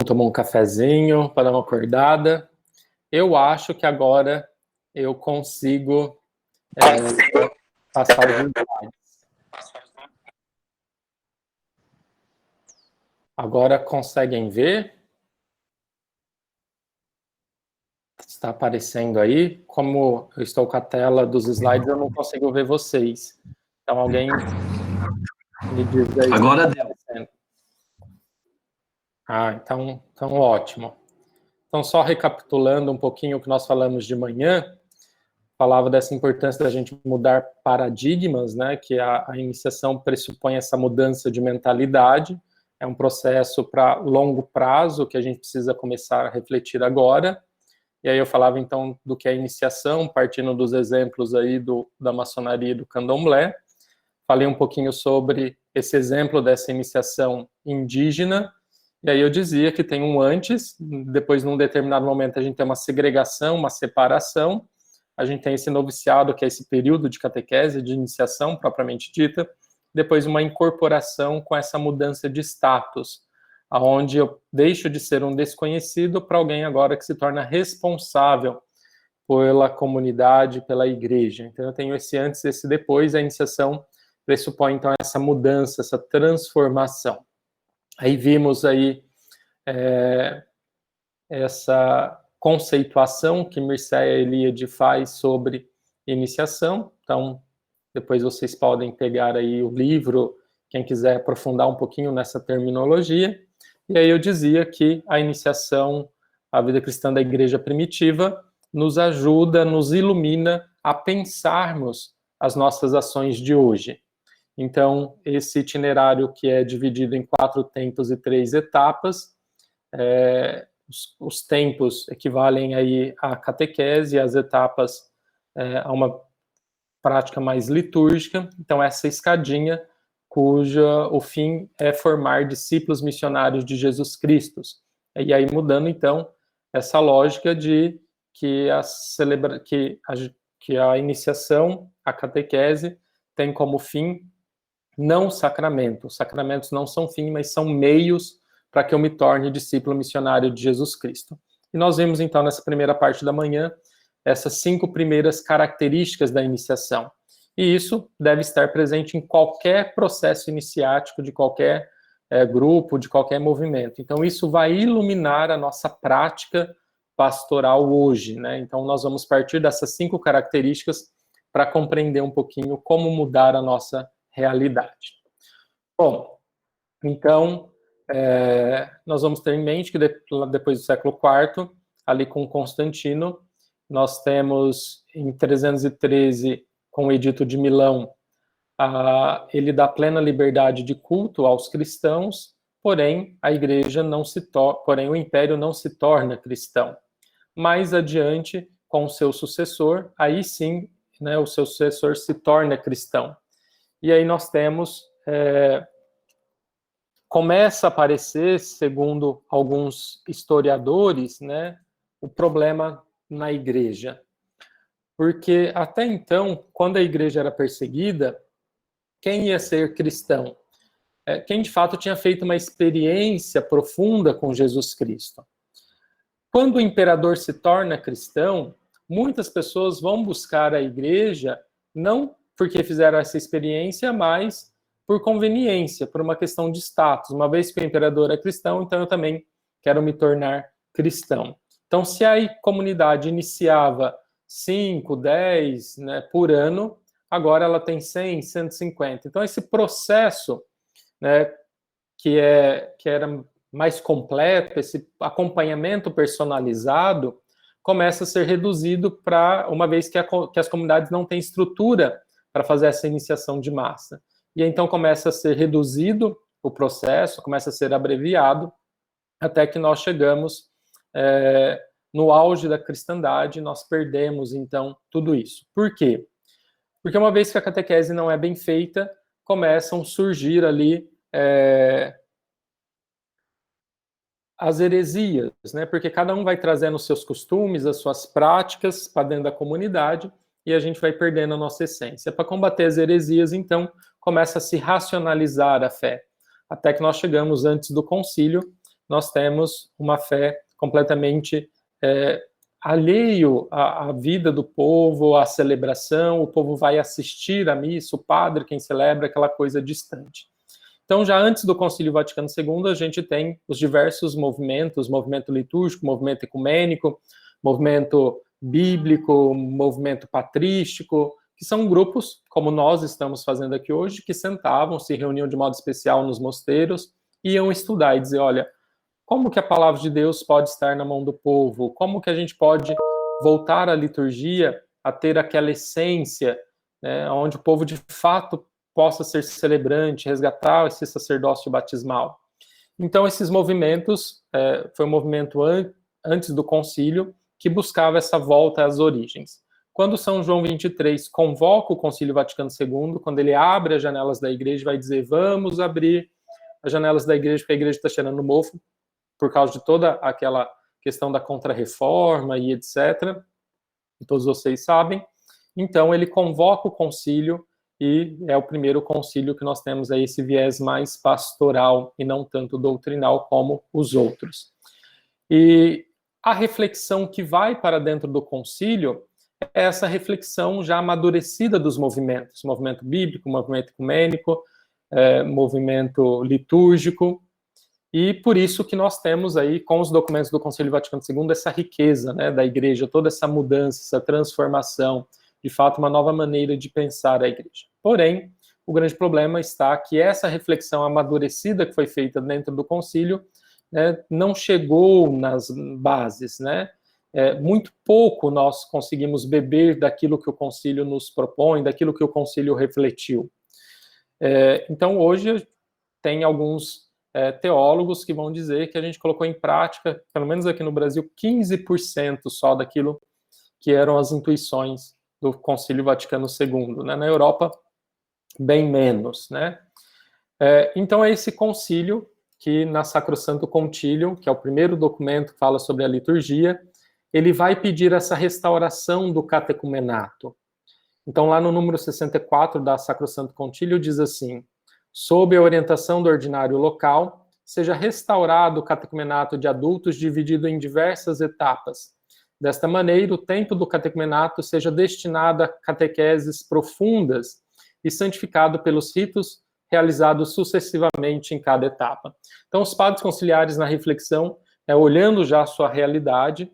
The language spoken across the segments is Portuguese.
Tomar um cafezinho para dar uma acordada. Eu acho que agora eu consigo passar os slides. Agora conseguem ver? Está aparecendo aí? Como eu estou com a tela dos slides, eu não consigo ver vocês. Então alguém me diz aí. Agora deu. Então ótimo. Então, só recapitulando um pouquinho o que nós falamos de manhã, falava dessa importância da gente mudar paradigmas, né, que a iniciação pressupõe essa mudança de mentalidade, é um processo para longo prazo que a gente precisa começar a refletir agora. E aí eu falava, então, do que é a iniciação, partindo dos exemplos aí da maçonaria e do candomblé. Falei um pouquinho sobre esse exemplo dessa iniciação indígena, e aí eu dizia que tem um antes, depois num determinado momento a gente tem uma segregação, uma separação, a gente tem esse noviciado, que é esse período de catequese, de iniciação propriamente dita, depois uma incorporação com essa mudança de status, aonde eu deixo de ser um desconhecido para alguém agora que se torna responsável pela comunidade, pela igreja. Então eu tenho esse antes e esse depois, a iniciação pressupõe então essa mudança, essa transformação. Aí vimos aí essa conceituação que Mircea Eliade faz sobre iniciação. Então, depois vocês podem pegar aí o livro, quem quiser aprofundar um pouquinho nessa terminologia. E aí eu dizia que a iniciação, a vida cristã da igreja primitiva, nos ajuda, nos ilumina a pensarmos as nossas ações de hoje. Então, esse itinerário que é dividido em 4 tempos e 3 etapas, os tempos equivalem aí à catequese, as etapas a uma prática mais litúrgica. Então, essa escadinha, cuja o fim é formar discípulos missionários de Jesus Cristo. E aí mudando, então, essa lógica de que a iniciação, a catequese, tem como fim não o sacramento. Os sacramentos não são fim, mas são meios para que eu me torne discípulo missionário de Jesus Cristo. E nós vimos, então, nessa primeira parte da manhã, essas 5 primeiras características da iniciação. E isso deve estar presente em qualquer processo iniciático, de qualquer grupo, de qualquer movimento. Então, isso vai iluminar a nossa prática pastoral hoje, né? Então, nós vamos partir dessas 5 características para compreender um pouquinho como mudar a nossa realidade. Bom, então, nós vamos ter em mente que depois do século IV, ali com Constantino, nós temos em 313, com o Edito de Milão, ele dá plena liberdade de culto aos cristãos, porém a igreja porém o império não se torna cristão. Mais adiante, com o seu sucessor, aí sim, né, o seu sucessor se torna cristão. E aí nós temos, começa a aparecer, segundo alguns historiadores, né, o problema na igreja. Porque até então, quando a igreja era perseguida, quem ia ser cristão? Quem de fato tinha feito uma experiência profunda com Jesus Cristo. Quando o imperador se torna cristão, muitas pessoas vão buscar a igreja, não porque fizeram essa experiência, mas por conveniência, por uma questão de status. Uma vez que o imperador é cristão, então eu também quero me tornar cristão. Então, se a comunidade iniciava 5, 10, né, por ano, agora ela tem 100, 150. Então, esse processo, né, que era mais completo, esse acompanhamento personalizado, começa a ser reduzido para, uma vez que as comunidades não têm estrutura para fazer essa iniciação de massa. E então começa a ser reduzido o processo, começa a ser abreviado, até que nós chegamos no auge da cristandade, nós perdemos, então, tudo isso. Por quê? Porque uma vez que a catequese não é bem feita, começam a surgir ali as heresias, né? Porque cada um vai trazendo os seus costumes, as suas práticas para dentro da comunidade, e a gente vai perdendo a nossa essência. Para combater as heresias, então, começa a se racionalizar a fé. Até que nós chegamos antes do concílio, nós temos uma fé completamente alheio à vida do povo, à celebração, o povo vai assistir à missa, o padre quem celebra, aquela coisa distante. Então, já antes do Concílio Vaticano II, a gente tem os diversos movimentos, movimento litúrgico, movimento ecumênico, movimento bíblico, movimento patrístico, que são grupos, como nós estamos fazendo aqui hoje, que sentavam, se reuniam de modo especial nos mosteiros, iam estudar e dizer, olha, como que a palavra de Deus pode estar na mão do povo? Como que a gente pode voltar à liturgia a ter aquela essência, né, onde o povo de fato possa ser celebrante, resgatar esse sacerdócio batismal. Então, esses movimentos, foi um movimento antes do concílio, que buscava essa volta às origens. Quando São João XXIII convoca o Concílio Vaticano II, quando ele abre as janelas da igreja, vai dizer, vamos abrir as janelas da igreja, porque a igreja está cheirando mofo, por causa de toda aquela questão da Contra-Reforma e etc., que todos vocês sabem. Então, ele convoca o concílio, e é o primeiro concílio que nós temos aí esse viés mais pastoral e não tanto doutrinal como os outros. E a reflexão que vai para dentro do concílio é essa reflexão já amadurecida dos movimentos, movimento bíblico, movimento ecumênico, movimento litúrgico, e por isso que nós temos aí, com os documentos do Concílio Vaticano II, essa riqueza, né, da igreja, toda essa mudança, essa transformação, de fato, uma nova maneira de pensar a igreja. Porém, o grande problema está que essa reflexão amadurecida que foi feita dentro do concílio, né, não chegou nas bases, né? Muito pouco nós conseguimos beber daquilo que o concílio nos propõe, daquilo que o concílio refletiu. Então, hoje, tem alguns teólogos que vão dizer que a gente colocou em prática, pelo menos aqui no Brasil, 15% só daquilo que eram as intuições do Concílio Vaticano II, né? Na Europa, bem menos, né? Então, é esse concílio que, na Sacrosanto Concilium, que é o primeiro documento que fala sobre a liturgia, ele vai pedir essa restauração do catecumenato. Então, lá no número 64 da Sacrosanto Concilium, diz assim, sob a orientação do ordinário local, seja restaurado o catecumenato de adultos dividido em diversas etapas. Desta maneira, o tempo do catecumenato seja destinado a catequeses profundas e santificado pelos ritos realizados sucessivamente em cada etapa. Então, os padres conciliares, na reflexão, olhando já a sua realidade,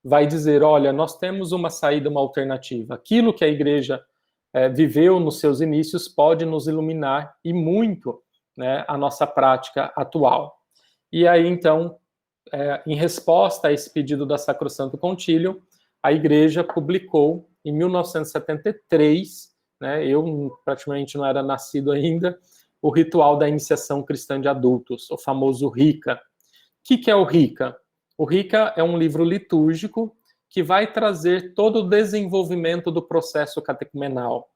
vai dizer, olha, nós temos uma saída, uma alternativa. Aquilo que a igreja viveu nos seus inícios pode nos iluminar e muito, né, a nossa prática atual. E aí, então, em resposta a esse pedido da Sacrosanto Concilium, a igreja publicou, em 1973, né, eu praticamente não era nascido ainda, o Ritual da Iniciação Cristã de Adultos, o famoso RICA. O que é o RICA? O RICA é um livro litúrgico que vai trazer todo o desenvolvimento do processo catecumenal,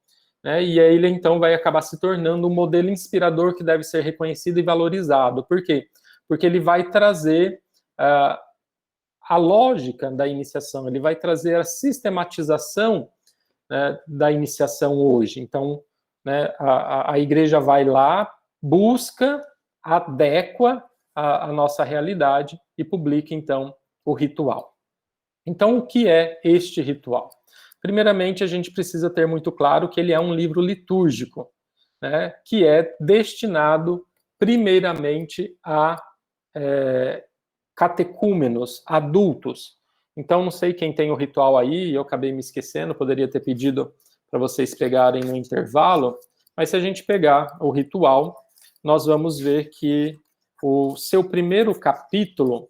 né, e aí ele, então, vai acabar se tornando um modelo inspirador que deve ser reconhecido e valorizado. Por quê? Porque ele vai trazer a lógica da iniciação, ele vai trazer a sistematização, né, da iniciação hoje. Então, né, a igreja vai lá, busca, adequa a nossa realidade e publica, então, o ritual. Então, o que é este ritual? Primeiramente, a gente precisa ter muito claro que ele é um livro litúrgico, né, que é destinado, primeiramente, a catecúmenos, adultos. Então, não sei quem tem o ritual aí, eu acabei me esquecendo, poderia ter pedido para vocês pegarem no intervalo, mas se a gente pegar o ritual, nós vamos ver que o seu primeiro capítulo,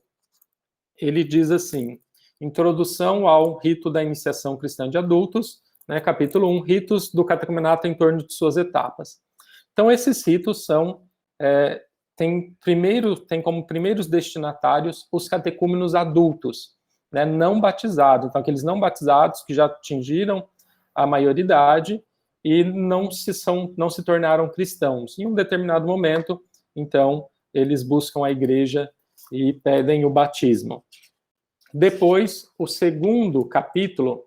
ele diz assim, Introdução ao Rito da Iniciação Cristã de Adultos, né, capítulo 1, Ritos do Catecumenato em torno de suas etapas. Então, esses ritos são... tem como primeiros destinatários os catecúmenos adultos, né, não batizados. Então, aqueles não batizados que já atingiram a maioridade e não se tornaram cristãos. Em um determinado momento, então, eles buscam a igreja e pedem o batismo. Depois, o segundo capítulo,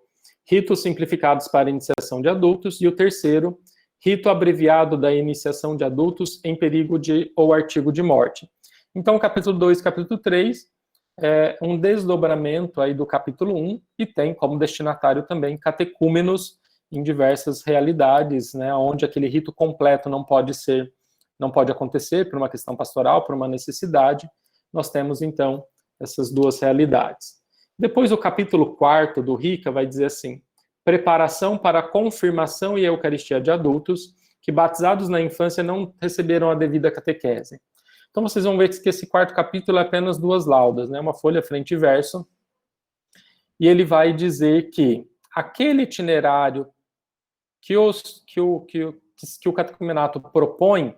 Ritos Simplificados para a Iniciação de Adultos, e o terceiro, Rito abreviado da iniciação de adultos em perigo ou artigo de morte. Então, o capítulo 2 e capítulo 3 é um desdobramento aí do capítulo 1 e tem como destinatário também catecúmenos em diversas realidades, né, onde aquele rito completo não pode acontecer por uma questão pastoral, por uma necessidade. Nós temos, então, essas duas realidades. Depois, o capítulo 4 do Rica vai dizer assim: preparação para a confirmação e Eucaristia de adultos que, batizados na infância, não receberam a devida catequese. Então, vocês vão ver que esse quarto capítulo é apenas 2 laudas, né? Uma folha frente e verso. E ele vai dizer que aquele itinerário que o catecumenato propõe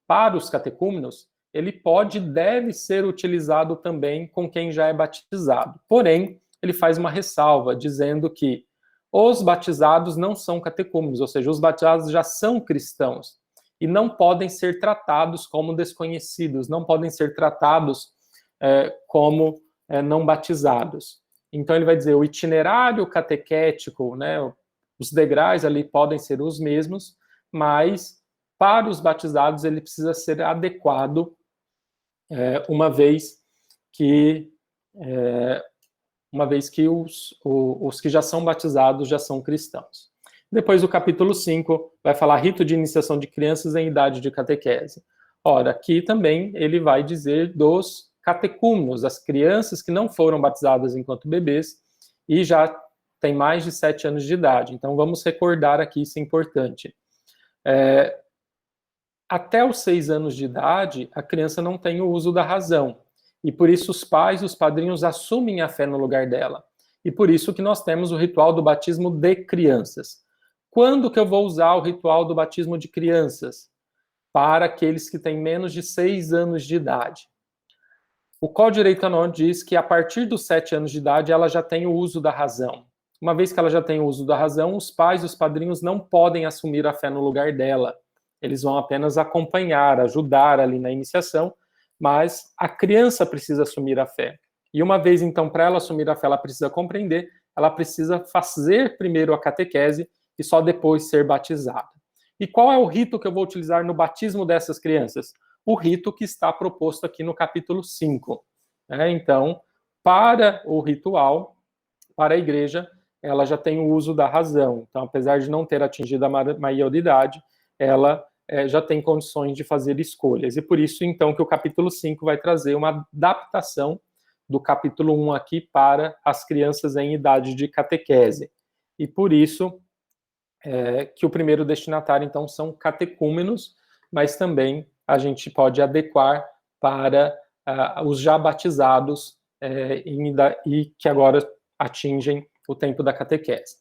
para os catecúmenos, ele pode e deve ser utilizado também com quem já é batizado. Porém, ele faz uma ressalva, dizendo que os batizados não são catecúmenos, ou seja, os batizados já são cristãos e não podem ser tratados como desconhecidos, não podem ser tratados como não batizados. Então, ele vai dizer, o itinerário catequético, né, os degraus ali podem ser os mesmos, mas para os batizados ele precisa ser adequado, uma vez que os que já são batizados já são cristãos. Depois o capítulo 5 vai falar rito de iniciação de crianças em idade de catequese. Ora, aqui também ele vai dizer dos catecúmenos, as crianças que não foram batizadas enquanto bebês e já têm mais de 7 anos de idade. Então vamos recordar aqui, isso é importante. Até os 6 anos de idade, a criança não tem o uso da razão. E por isso os pais e os padrinhos assumem a fé no lugar dela. E por isso que nós temos o ritual do batismo de crianças. Quando que eu vou usar o ritual do batismo de crianças? Para aqueles que têm menos de 6 anos de idade. O Código de Direito Canônico diz que a partir dos 7 anos de idade ela já tem o uso da razão. Uma vez que ela já tem o uso da razão, os pais e os padrinhos não podem assumir a fé no lugar dela. Eles vão apenas acompanhar, ajudar ali na iniciação, mas a criança precisa assumir a fé. E uma vez, então, para ela assumir a fé, ela precisa compreender, ela precisa fazer primeiro a catequese e só depois ser batizada. E qual é o rito que eu vou utilizar no batismo dessas crianças? O rito que está proposto aqui no capítulo 5. Então, para o ritual, para a igreja, ela já tem o uso da razão. Então, apesar de não ter atingido a maioridade, ela já tem condições de fazer escolhas. E por isso, então, que o capítulo 5 vai trazer uma adaptação do capítulo 1 aqui para as crianças em idade de catequese. E por isso que o primeiro destinatário, então, são catecúmenos, mas também a gente pode adequar para os já batizados e que agora atingem o tempo da catequese.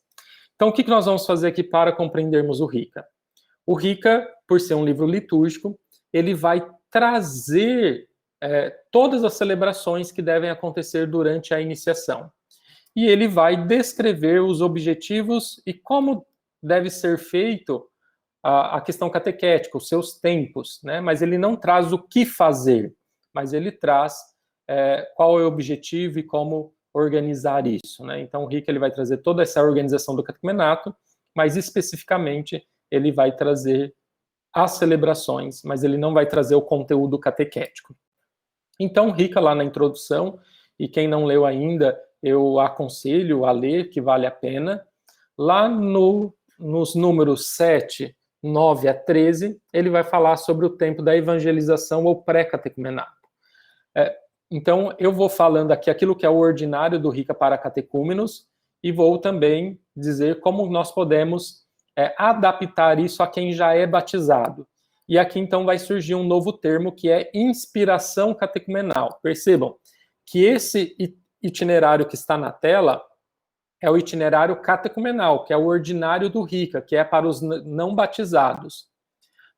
Então, o que nós vamos fazer aqui para compreendermos o Rica? O Rica, por ser um livro litúrgico, ele vai trazer todas as celebrações que devem acontecer durante a iniciação. E ele vai descrever os objetivos e como deve ser feito a questão catequética, os seus tempos, né? Mas ele não traz o que fazer, mas ele traz qual é o objetivo e como organizar isso, né? Então o Rica ele vai trazer toda essa organização do catecumenato, mas especificamente ele vai trazer as celebrações, mas ele não vai trazer o conteúdo catequético. Então, Rica, lá na introdução, e quem não leu ainda, eu aconselho a ler, que vale a pena. Lá nos números 7, 9 a 13, ele vai falar sobre o tempo da evangelização ou pré-catecumenato. Então, eu vou falando aqui aquilo que é o ordinário do Rica para catecúmenos e vou também dizer como nós podemos adaptar isso a quem já é batizado. E aqui, então, vai surgir um novo termo, que é inspiração catecumenal. Percebam que esse itinerário que está na tela é o itinerário catecumenal, que é o ordinário do Rica, que é para os não batizados.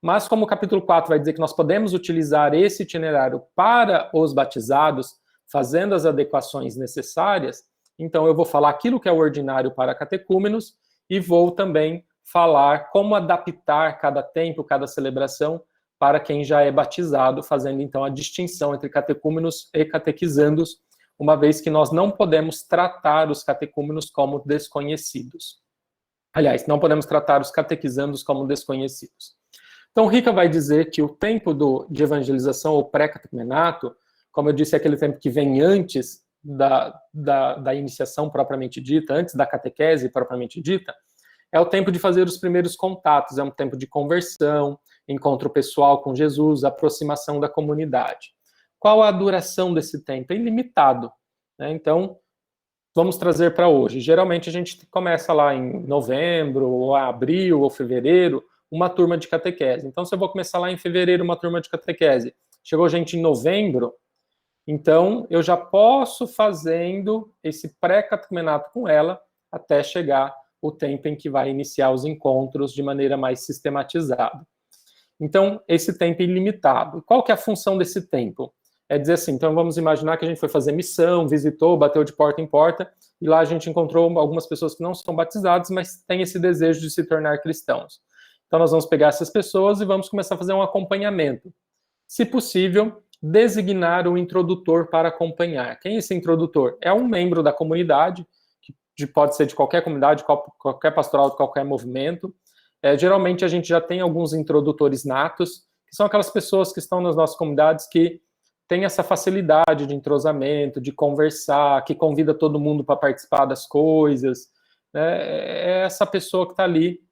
Mas como o capítulo 4 vai dizer que nós podemos utilizar esse itinerário para os batizados, fazendo as adequações necessárias, então eu vou falar aquilo que é o ordinário para catecúmenos e vou também falar como adaptar cada tempo, cada celebração para quem já é batizado, fazendo então a distinção entre catecúmenos e catequizandos, uma vez que nós não podemos tratar os catecúmenos como desconhecidos. Aliás, não podemos tratar os catequizandos como desconhecidos. Então, Rica vai dizer que o tempo de evangelização, ou pré-catecumenato, como eu disse, é aquele tempo que vem antes da iniciação propriamente dita, antes da catequese propriamente dita, é o tempo de fazer os primeiros contatos, é um tempo de conversão, encontro pessoal com Jesus, aproximação da comunidade. Qual a duração desse tempo? É ilimitado, né? Então, vamos trazer para hoje. Geralmente a gente começa lá em novembro, ou abril, ou fevereiro, uma turma de catequese. Então, se eu vou começar lá em fevereiro uma turma de catequese, chegou gente em novembro, então eu já posso fazendo esse pré-catecumenato com ela até chegar o tempo em que vai iniciar os encontros de maneira mais sistematizada. Então, esse tempo é ilimitado. Qual que é a função desse tempo? É dizer assim, então vamos imaginar que a gente foi fazer missão, visitou, bateu de porta em porta, e lá a gente encontrou algumas pessoas que não são batizadas, mas têm esse desejo de se tornar cristãos. Então nós vamos pegar essas pessoas e vamos começar a fazer um acompanhamento. Se possível, designar um introdutor para acompanhar. Quem é esse introdutor? É um membro da comunidade, que pode ser de qualquer comunidade, qualquer pastoral, de qualquer movimento. Geralmente a gente já tem alguns introdutores natos, que são aquelas pessoas que estão nas nossas comunidades que têm essa facilidade de entrosamento, de conversar, que convida todo mundo para participar das coisas. É essa pessoa que está ali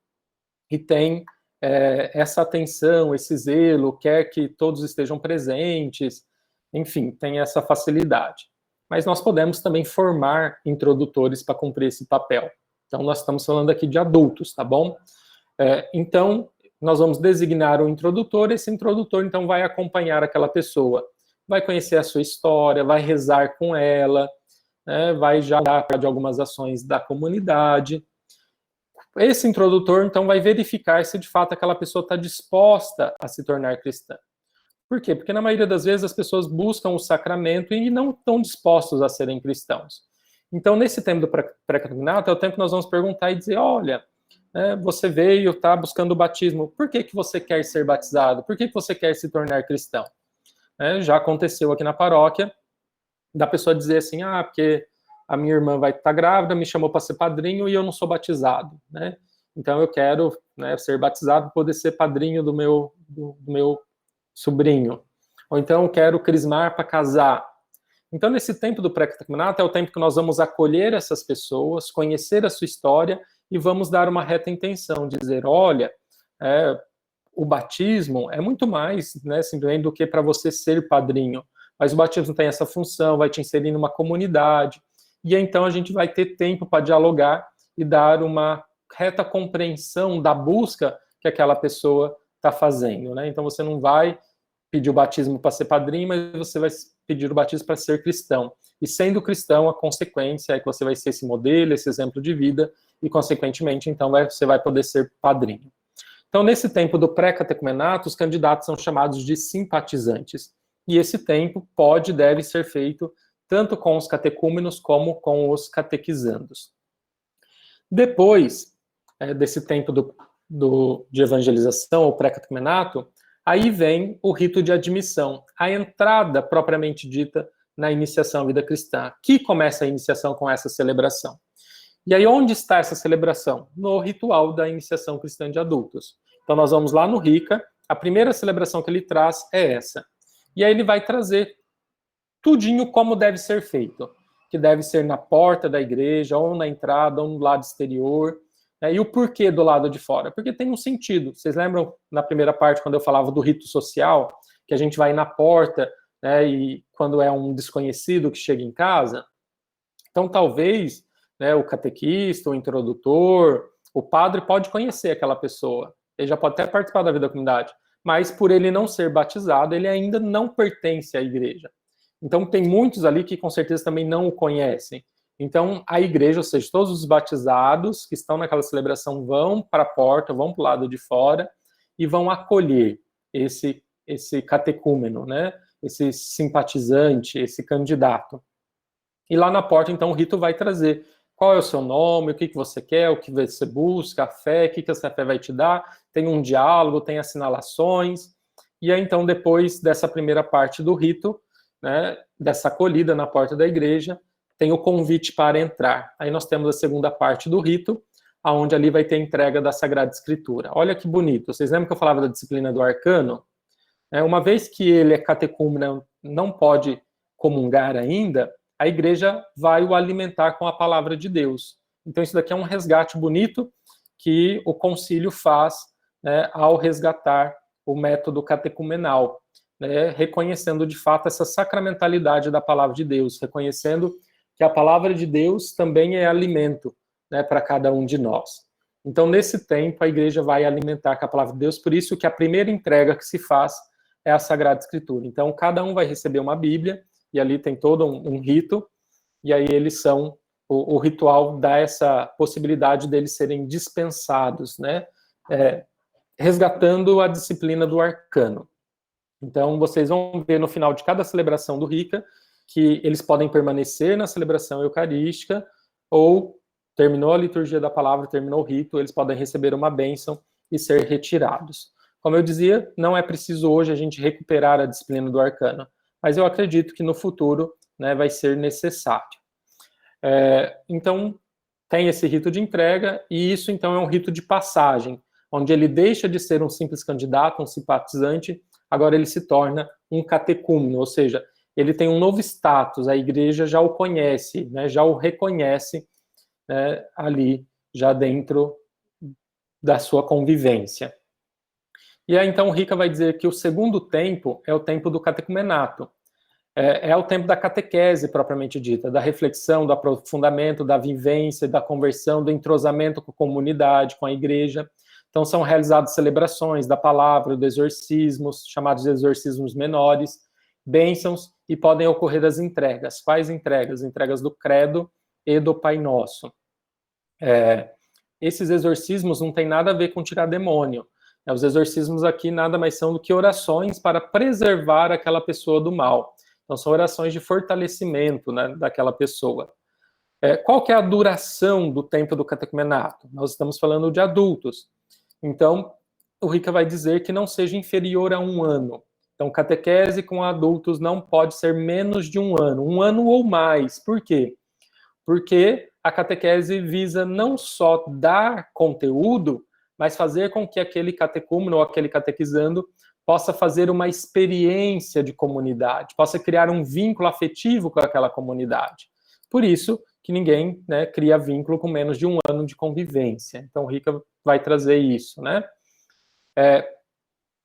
e tem essa atenção, esse zelo, quer que todos estejam presentes, enfim, tem essa facilidade. Mas nós podemos também formar introdutores para cumprir esse papel. Então, nós estamos falando aqui de adultos, tá bom? Então, nós vamos designar um introdutor, esse introdutor, então, vai acompanhar aquela pessoa, vai conhecer a sua história, vai rezar com ela, né, vai já dar de algumas ações da comunidade. Esse introdutor, então, vai verificar se de fato aquela pessoa está disposta a se tornar cristã. Por quê? Porque na maioria das vezes as pessoas buscam o sacramento e não estão dispostos a serem cristãos. Então, nesse tempo do pré-catecumenato, é o tempo que nós vamos perguntar e dizer, olha, você veio, está buscando o batismo, por que você quer ser batizado? Por que você quer se tornar cristão? Já aconteceu aqui na paróquia, da pessoa dizer assim, porque a minha irmã vai estar grávida, me chamou para ser padrinho e eu não sou batizado, né? Então eu quero, ser batizado para poder ser padrinho do meu sobrinho. Ou então eu quero crismar para casar. Então nesse tempo do pré-catecumenato é o tempo que nós vamos acolher essas pessoas, conhecer a sua história e vamos dar uma reta intenção, dizer, olha, o batismo é muito mais, simplesmente do que para você ser padrinho. Mas o batismo tem essa função, vai te inserir numa comunidade, e então a gente vai ter tempo para dialogar e dar uma reta compreensão da busca que aquela pessoa está fazendo, né? Então você não vai pedir o batismo para ser padrinho, mas você vai pedir o batismo para ser cristão. E sendo cristão, a consequência é que você vai ser esse modelo, esse exemplo de vida, e consequentemente, então, você vai poder ser padrinho. Então, nesse tempo do pré-catecumenato, os candidatos são chamados de simpatizantes. E esse tempo pode e deve ser feito tanto com os catecúmenos como com os catequizandos. Depois desse tempo de evangelização, ou pré-catecumenato, aí vem o rito de admissão, a entrada propriamente dita na iniciação à vida cristã, que começa a iniciação com essa celebração. E aí onde está essa celebração? No ritual da iniciação cristã de adultos. Então nós vamos lá no Rica, a primeira celebração que ele traz é essa. E aí ele vai trazer tudinho como deve ser feito, que deve ser na porta da igreja, ou na entrada, ou no lado exterior. E o porquê do lado de fora? Porque tem um sentido. Vocês lembram na primeira parte, quando eu falava do rito social, que a gente vai na porta, e quando é um desconhecido que chega em casa? Então talvez o catequista, o introdutor, o padre pode conhecer aquela pessoa, ele já pode até participar da vida da comunidade, mas por ele não ser batizado, ele ainda não pertence à igreja. Então tem muitos ali que com certeza também não o conhecem. Então a igreja, ou seja, todos os batizados que estão naquela celebração vão para a porta, vão para o lado de fora e vão acolher esse catecúmeno, esse simpatizante, esse candidato. E lá na porta, então, o rito vai trazer qual é o seu nome, o que você quer, o que você busca, a fé, o que essa fé vai te dar. Tem um diálogo, tem assinalações. E aí, então, depois dessa primeira parte do rito, dessa acolhida na porta da igreja, tem o convite para entrar. Aí nós temos a segunda parte do rito, aonde ali vai ter entrega da Sagrada Escritura. Olha que bonito. Vocês lembram que eu falava da disciplina do arcano? Uma vez que ele é catecúmeno, não pode comungar ainda, a igreja vai o alimentar com a palavra de Deus. Então isso daqui é um resgate bonito que o concílio faz, né, ao resgatar o método catecumenal, né, reconhecendo de fato essa sacramentalidade da palavra de Deus, reconhecendo que a palavra de Deus também é alimento, né, para cada um de nós. Então, nesse tempo, a igreja vai alimentar com a palavra de Deus, por isso que a primeira entrega que se faz é a Sagrada Escritura. Então, cada um vai receber uma Bíblia, e ali tem todo um rito, e aí eles são, o ritual dá essa possibilidade deles serem dispensados, né, resgatando a disciplina do arcano. Então, vocês vão ver no final de cada celebração do Rica que eles podem permanecer na celebração eucarística ou terminou a liturgia da palavra, terminou o rito, eles podem receber uma bênção e ser retirados. Como eu dizia, não é preciso hoje a gente recuperar a disciplina do arcano, mas eu acredito que no futuro, né, vai ser necessário. Então, tem esse rito de entrega, e isso então é um rito de passagem, onde ele deixa de ser um simples candidato, um simpatizante, agora ele se torna um catecúmeno, ou seja, ele tem um novo status, a igreja já o conhece, né, já o reconhece, né, ali, já dentro da sua convivência. E aí, então, o Rica vai dizer que o segundo tempo é o tempo do catecumenato. É o tempo da catequese, propriamente dita, da reflexão, do aprofundamento, da vivência, da conversão, do entrosamento com a comunidade, com a igreja. Então, são realizadas celebrações da palavra, dos exorcismos, chamados de exorcismos menores, bênçãos, e podem ocorrer as entregas. Quais entregas? Entregas do credo e do Pai Nosso. Esses exorcismos não têm nada a ver com tirar demônio. Os exorcismos aqui nada mais são do que orações para preservar aquela pessoa do mal. Então, são orações de fortalecimento, né, daquela pessoa. Qual que é a duração do tempo do catecumenato? Nós estamos falando de adultos. Então, o Rica vai dizer que não seja inferior a 1 ano. Então, catequese com adultos não pode ser menos de 1 ano ou mais. Por quê? Porque a catequese visa não só dar conteúdo, mas fazer com que aquele catecúmeno ou aquele catequizando possa fazer uma experiência de comunidade, possa criar um vínculo afetivo com aquela comunidade. Por isso que ninguém, né, cria vínculo com menos de 1 ano de convivência. Então, o Rica vai trazer isso, né?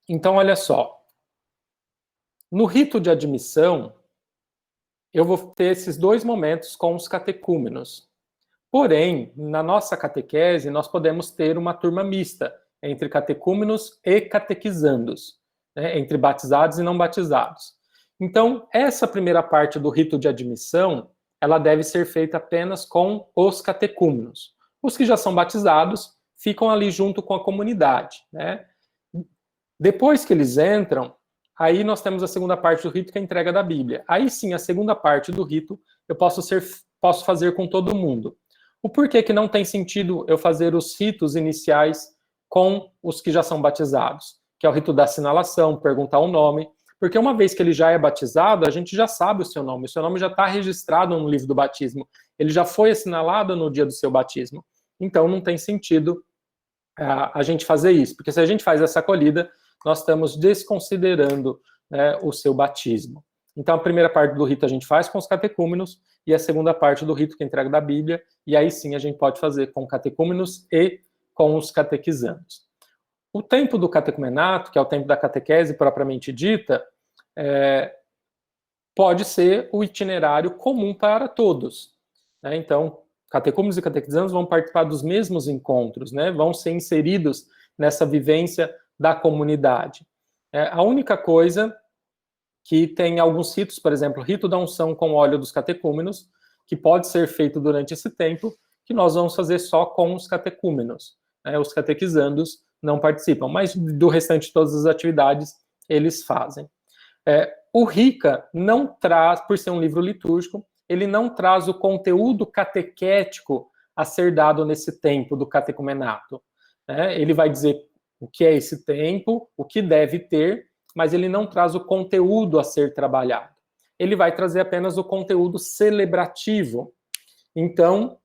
Então, olha só. No rito de admissão, eu vou ter esses 2 momentos com os catecúmenos. Porém, na nossa catequese, nós podemos ter uma turma mista entre catecúmenos e catequizandos, né, entre batizados e não batizados. Então, essa primeira parte do rito de admissão, ela deve ser feita apenas com os catecúmenos. Os que já são batizados ficam ali junto com a comunidade, né? Depois que eles entram, aí nós temos a segunda parte do rito, que é a entrega da Bíblia. Aí sim, a segunda parte do rito eu posso fazer com todo mundo. O porquê que não tem sentido eu fazer os ritos iniciais com os que já são batizados? Que é o rito da assinalação, perguntar o nome. Porque uma vez que ele já é batizado, a gente já sabe o seu nome já está registrado no livro do batismo. Ele já foi assinalado no dia do seu batismo. Então não tem sentido a gente fazer isso. Porque se a gente faz essa acolhida, nós estamos desconsiderando, né, o seu batismo. Então, a primeira parte do rito a gente faz com os catecúmenos, e a segunda parte do rito, que é a entrega da Bíblia, e aí sim a gente pode fazer com catecúmenos e com os catequizandos. O tempo do catecumenato, que é o tempo da catequese propriamente dita, pode ser o itinerário comum para todos, né? Então, catecúmenos e catequizandos vão participar dos mesmos encontros, né? Vão ser inseridos nessa vivência da comunidade. A única coisa que tem alguns ritos, por exemplo, o rito da unção com óleo dos catecúmenos, que pode ser feito durante esse tempo, que nós vamos fazer só com os catecúmenos. Os catequizandos não participam, mas do restante de todas as atividades eles fazem. O Rica não traz, por ser um livro litúrgico, ele não traz o conteúdo catequético a ser dado nesse tempo do catecumenato. Ele vai dizer o que é esse tempo, o que deve ter, mas ele não traz o conteúdo a ser trabalhado. Ele vai trazer apenas o conteúdo celebrativo. Então,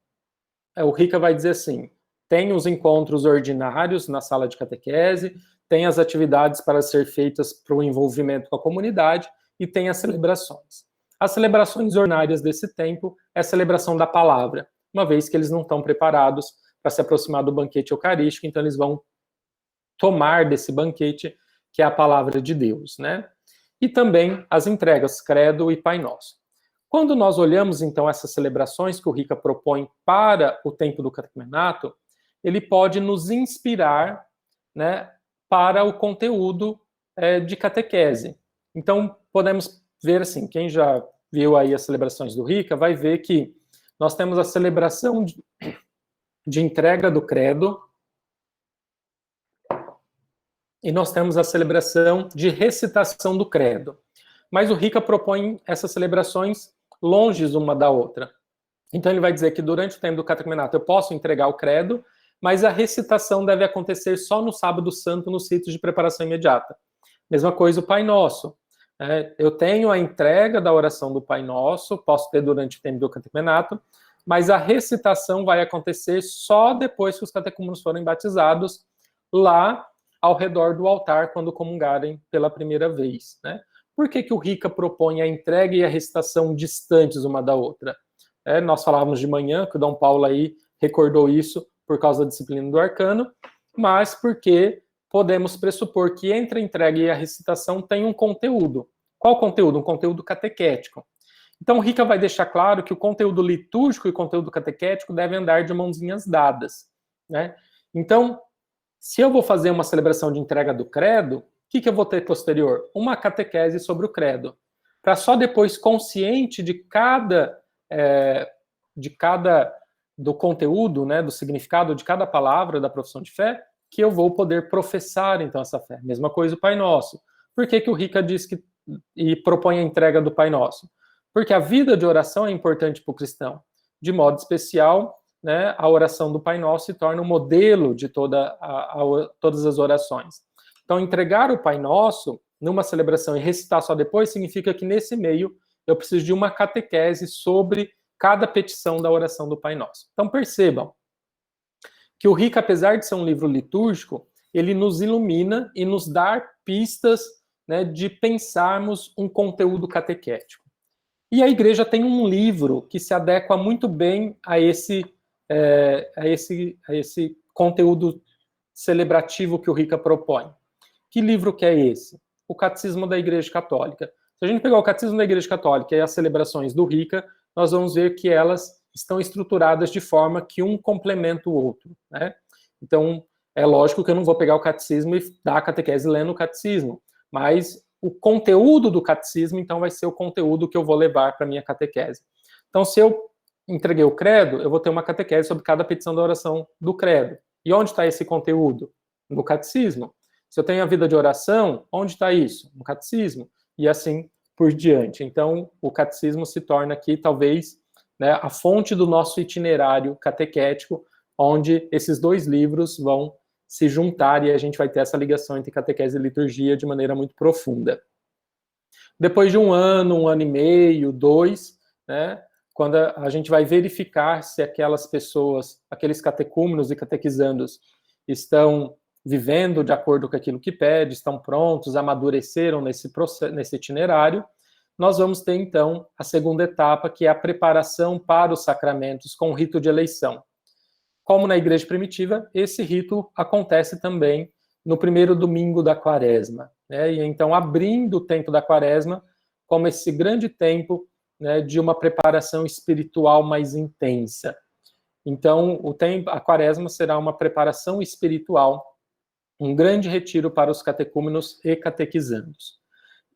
o Rica vai dizer assim, tem os encontros ordinários na sala de catequese, tem as atividades para ser feitas para o envolvimento com a comunidade e tem as celebrações. As celebrações ordinárias desse tempo é a celebração da palavra, uma vez que eles não estão preparados para se aproximar do banquete eucarístico, então eles vão tomar desse banquete, que é a palavra de Deus, né? E também as entregas, Credo e Pai Nosso. Quando nós olhamos, então, essas celebrações que o Rica propõe para o tempo do catecumenato, ele pode nos inspirar, né, para o conteúdo de catequese. Então, podemos ver assim, quem já viu aí as celebrações do Rica, vai ver que nós temos a celebração de entrega do credo e nós temos a celebração de recitação do credo. Mas o Rica propõe essas celebrações longe uma da outra. Então ele vai dizer que durante o tempo do catecumenato eu posso entregar o credo, mas a recitação deve acontecer só no sábado santo, nos ritos de preparação imediata. Mesma coisa o Pai Nosso. Eu tenho a entrega da oração do Pai Nosso, posso ter durante o tempo do catecumenato, mas a recitação vai acontecer só depois que os catecúmenos forem batizados, lá ao redor do altar, quando comungarem pela primeira vez, né? Por que o Rica propõe a entrega e a recitação distantes uma da outra? Nós falávamos de manhã, que o Dom Paulo aí recordou isso por causa da disciplina do arcano, mas porque podemos pressupor que entre a entrega e a recitação tem um conteúdo. Qual conteúdo? Um conteúdo catequético. Então, o Rica vai deixar claro que o conteúdo litúrgico e o conteúdo catequético devem andar de mãozinhas dadas, né? Então, se eu vou fazer uma celebração de entrega do credo, o que eu vou ter posterior? Uma catequese sobre o credo. Para só depois, consciente do conteúdo, né, do significado de cada palavra da profissão de fé, que eu vou poder professar, então, essa fé. Mesma coisa o Pai Nosso. Por que o Rica diz e propõe a entrega do Pai Nosso? Porque a vida de oração é importante para o cristão. De modo especial, né, a oração do Pai Nosso se torna um modelo de todas as orações. Então, entregar o Pai Nosso numa celebração e recitar só depois significa que, nesse meio, eu preciso de uma catequese sobre cada petição da oração do Pai Nosso. Então, percebam que o Rica, apesar de ser um livro litúrgico, ele nos ilumina e nos dá pistas, né, de pensarmos um conteúdo catequético. E a Igreja tem um livro que se adequa muito bem a esse conteúdo celebrativo que o Rica propõe. Que livro que é esse? O Catecismo da Igreja Católica. Se a gente pegar o Catecismo da Igreja Católica e as celebrações do Rica, nós vamos ver que elas estão estruturadas de forma que um complementa o outro, né? Então, é lógico que eu não vou pegar o catecismo e dar a catequese lendo o catecismo, mas o conteúdo do catecismo, então, vai ser o conteúdo que eu vou levar para a minha catequese. Então, se eu entreguei o credo, eu vou ter uma catequese sobre cada petição da oração do credo. E onde está esse conteúdo? No catecismo. Se eu tenho a vida de oração, onde está isso? No catecismo. E assim por diante. Então, o catecismo se torna aqui, talvez, né, a fonte do nosso itinerário catequético, onde esses dois livros vão se juntar e a gente vai ter essa ligação entre catequese e liturgia de maneira muito profunda. Depois de um ano e meio, 2, né, quando a gente vai verificar se aquelas pessoas, aqueles catecúmenos e catequizandos estão vivendo de acordo com aquilo que pede, estão prontos, amadureceram nesse itinerário, nós vamos ter, então, a segunda etapa, que é a preparação para os sacramentos com o rito de eleição. Como na igreja primitiva, esse rito acontece também no primeiro domingo da quaresma, né? E então, abrindo o tempo da quaresma como esse grande tempo, né, de uma preparação espiritual mais intensa. Então, a quaresma será uma preparação espiritual, um grande retiro para os catecúmenos e catequizandos.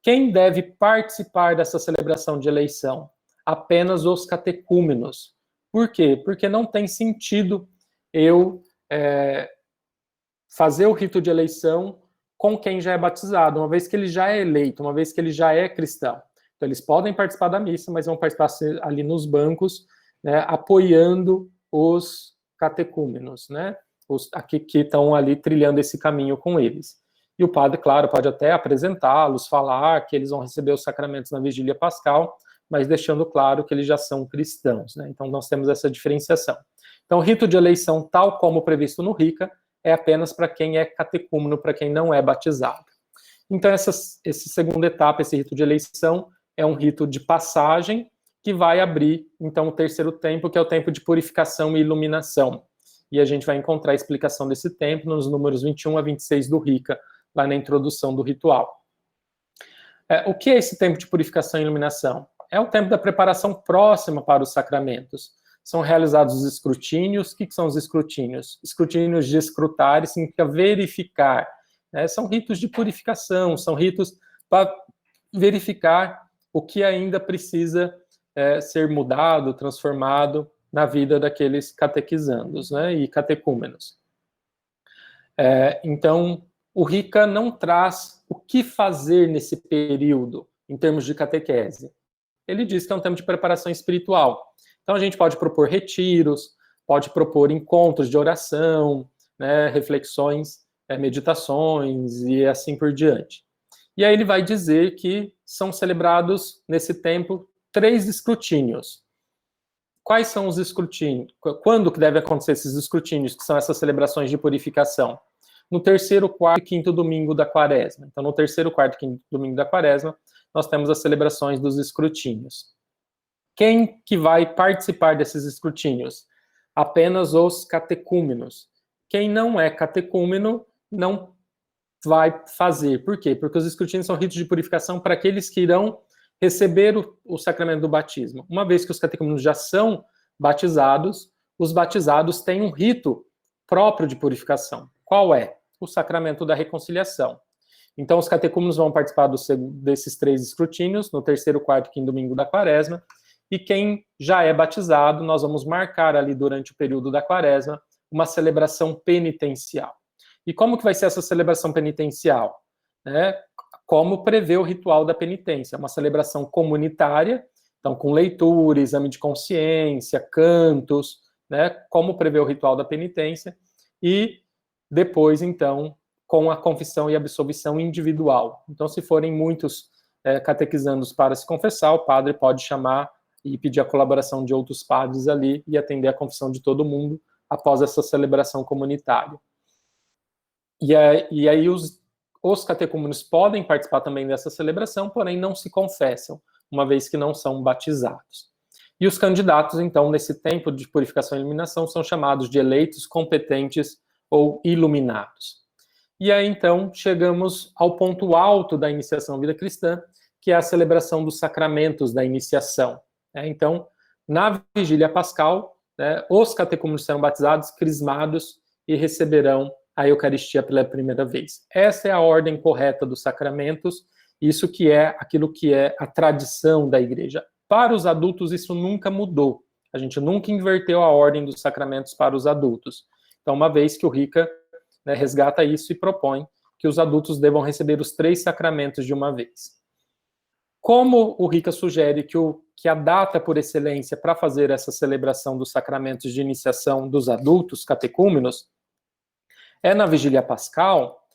Quem deve participar dessa celebração de eleição? Apenas os catecúmenos. Por quê? Porque não tem sentido eu fazer o rito de eleição com quem já é batizado, uma vez que ele já é eleito, uma vez que ele já é cristão. Então, eles podem participar da missa, mas vão participar ali nos bancos, né, apoiando os catecúmenos, né, que estão ali trilhando esse caminho com eles. E o padre, claro, pode até apresentá-los, falar que eles vão receber os sacramentos na vigília pascal, mas deixando claro que eles já são cristãos, né? Então, nós temos essa diferenciação. Então, o rito de eleição, tal como previsto no RICA, é apenas para quem é catecúmeno, para quem não é batizado. Então, essa segunda etapa, esse rito de eleição, é um rito de passagem que vai abrir, então, o terceiro tempo, que é o tempo de purificação e iluminação. E a gente vai encontrar a explicação desse tempo nos números 21 a 26 do RICA, lá na introdução do ritual. O que é esse tempo de purificação e iluminação? É o tempo da preparação próxima para os sacramentos. São realizados os escrutínios. O que são os escrutínios? Escrutínios de escrutar significa verificar. São ritos de purificação, são ritos para verificar o que ainda precisa ser mudado, transformado na vida daqueles catequizandos, e catecúmenos. Então, o RICA não traz o que fazer nesse período, em termos de catequese. Ele diz que é um tempo de preparação espiritual. Então, a gente pode propor retiros, pode propor encontros de oração, reflexões, meditações e assim por diante. E aí ele vai dizer que são celebrados, nesse tempo, 3 escrutínios. Quais são os escrutínios? Quando que deve acontecer esses escrutínios, que são essas celebrações de purificação? No terceiro, quarto e quinto domingo da quaresma. Então, no terceiro, quarto e quinto domingo da quaresma, nós temos as celebrações dos escrutínios. Quem que vai participar desses escrutínios? Apenas os catecúmenos. Quem não é catecúmeno não vai fazer. Por quê? Porque os escrutínios são ritos de purificação para aqueles que irão receber o sacramento do batismo. Uma vez que os catecúmenos já são batizados, os batizados têm um rito próprio de purificação. Qual é? O sacramento da reconciliação. Então, os catecúmenos vão participar desses 3 escrutínios, no terceiro, quarto e quinto domingo da quaresma, e quem já é batizado, nós vamos marcar ali durante o período da quaresma uma celebração penitencial. E como que vai ser essa celebração penitencial? Como prevê o ritual da penitência, uma celebração comunitária, então com leitura, exame de consciência, cantos, como prevê o ritual da penitência, e depois, então, com a confissão e absolvição individual. Então, se forem muitos catequizandos para se confessar, o padre pode chamar e pedir a colaboração de outros padres ali e atender a confissão de todo mundo após essa celebração comunitária. E aí os catecúmenos podem participar também dessa celebração, porém não se confessam, uma vez que não são batizados. E os candidatos, então, nesse tempo de purificação e iluminação, são chamados de eleitos, competentes ou iluminados. E aí, então, chegamos ao ponto alto da iniciação à vida cristã, que é a celebração dos sacramentos da iniciação. Então, na vigília pascal, os catecúmenos serão batizados, crismados e receberão a Eucaristia pela primeira vez. Essa é a ordem correta dos sacramentos, isso que é aquilo que é a tradição da igreja. Para os adultos, isso nunca mudou. A gente nunca inverteu a ordem dos sacramentos para os adultos. Então, uma vez que o RICA resgata isso e propõe que os adultos devam receber os 3 sacramentos de uma vez. Como o RICA sugere que a data por excelência para fazer essa celebração dos sacramentos de iniciação dos adultos catecúmenos é na vigília pascal,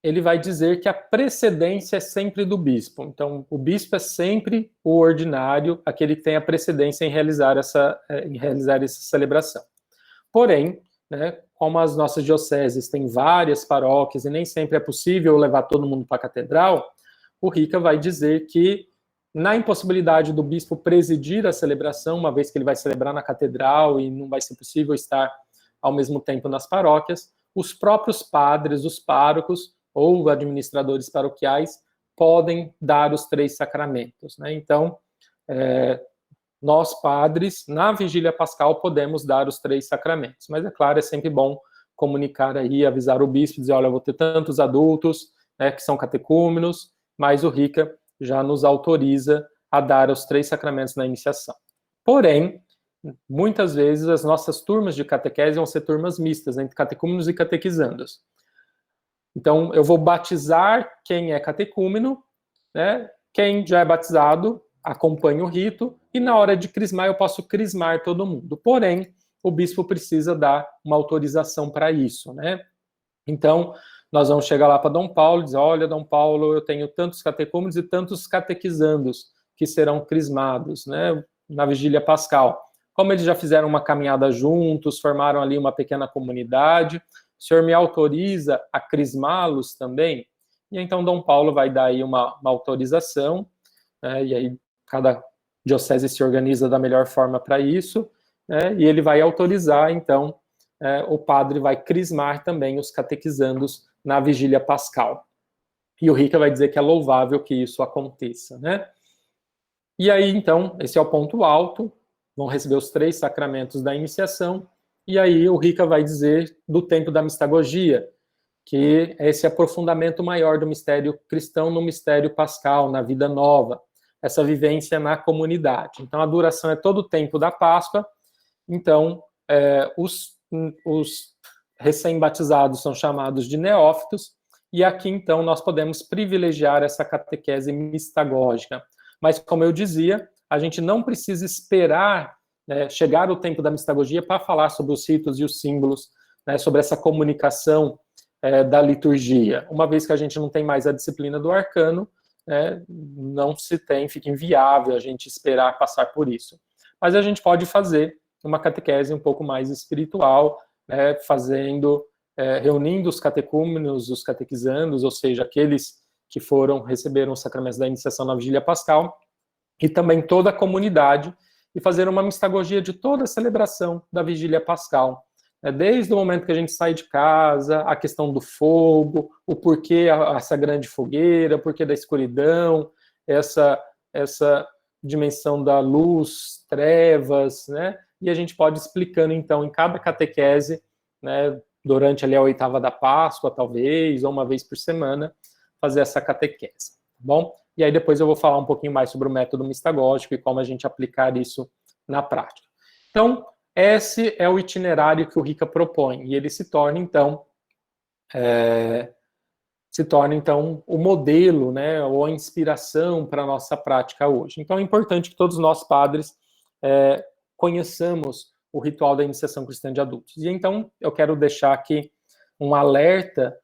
ele vai dizer que a precedência é sempre do bispo. Então, o bispo é sempre o ordinário, aquele que tem a precedência em realizar essa celebração. Porém, como as nossas dioceses têm várias paróquias e nem sempre é possível levar todo mundo para a catedral, o RICA vai dizer que, na impossibilidade do bispo presidir a celebração, uma vez que ele vai celebrar na catedral e não vai ser possível estar ao mesmo tempo nas paróquias, os próprios padres, os párocos ou administradores paroquiais podem dar os 3 sacramentos. Então, nós padres, na vigília pascal, podemos dar os 3 sacramentos. Mas, é claro, é sempre bom comunicar aí, avisar o bispo, dizer, olha, eu vou ter tantos adultos que são catecúmenos, mas o RICA já nos autoriza a dar os 3 sacramentos na iniciação. Porém, muitas vezes as nossas turmas de catequese vão ser turmas mistas, entre catecúmenos e catequizandos. Então, eu vou batizar quem é catecúmeno, quem já é batizado acompanha o rito, e na hora de crismar eu posso crismar todo mundo. Porém, o bispo precisa dar uma autorização para isso. Então, nós vamos chegar lá para Dom Paulo e dizer, olha, Dom Paulo, eu tenho tantos catecúmenos e tantos catequizandos que serão crismados na vigília pascal. como eles já fizeram uma caminhada juntos, formaram ali uma pequena comunidade, o senhor me autoriza a crismá-los também? E então Dom Paulo vai dar aí uma autorização, né, e aí cada diocese se organiza da melhor forma para isso, né, e ele vai autorizar, então, o padre vai crismar também os catequizandos na vigília pascal. E o Rica vai dizer que é louvável que isso aconteça, né? E aí, então, esse é o ponto alto, vão receber os 3 sacramentos da iniciação, e aí o Rica vai dizer do tempo da mistagogia, que é esse aprofundamento maior do mistério cristão no mistério pascal, na vida nova, essa vivência na comunidade. Então, a duração é todo o tempo da Páscoa, então, os recém-batizados são chamados de neófitos, e aqui, então, nós podemos privilegiar essa catequese mistagógica. Mas, como eu dizia, a gente não precisa esperar, né, chegar o tempo da mistagogia para falar sobre os ritos e os símbolos, né, sobre essa comunicação da liturgia. Uma vez que a gente não tem mais a disciplina do arcano, né, não se tem, fica inviável a gente esperar passar por isso. Mas a gente pode fazer uma catequese um pouco mais espiritual, né, reunindo os catecúmenos, os catequizandos, ou seja, aqueles que receberam os sacramentos da iniciação na vigília pascal, e também toda a comunidade, e fazer uma mistagogia de toda a celebração da vigília pascal. Desde o momento que a gente sai de casa, a questão do fogo, o porquê essa grande fogueira, o porquê da escuridão, essa dimensão da luz, trevas, né? E a gente pode ir explicando, então, em cada catequese, né, durante ali a 8ª da Páscoa, talvez, ou uma vez por semana, fazer essa catequese, tá bom? E aí depois eu vou falar um pouquinho mais sobre o método mistagógico e como a gente aplicar isso na prática. Então, esse é o itinerário que o Rica propõe, e ele se torna, então, o modelo, né, ou a inspiração para a nossa prática hoje. Então, é importante que todos nós, padres, conheçamos o ritual da iniciação cristã de adultos. E então, eu quero deixar aqui um alerta,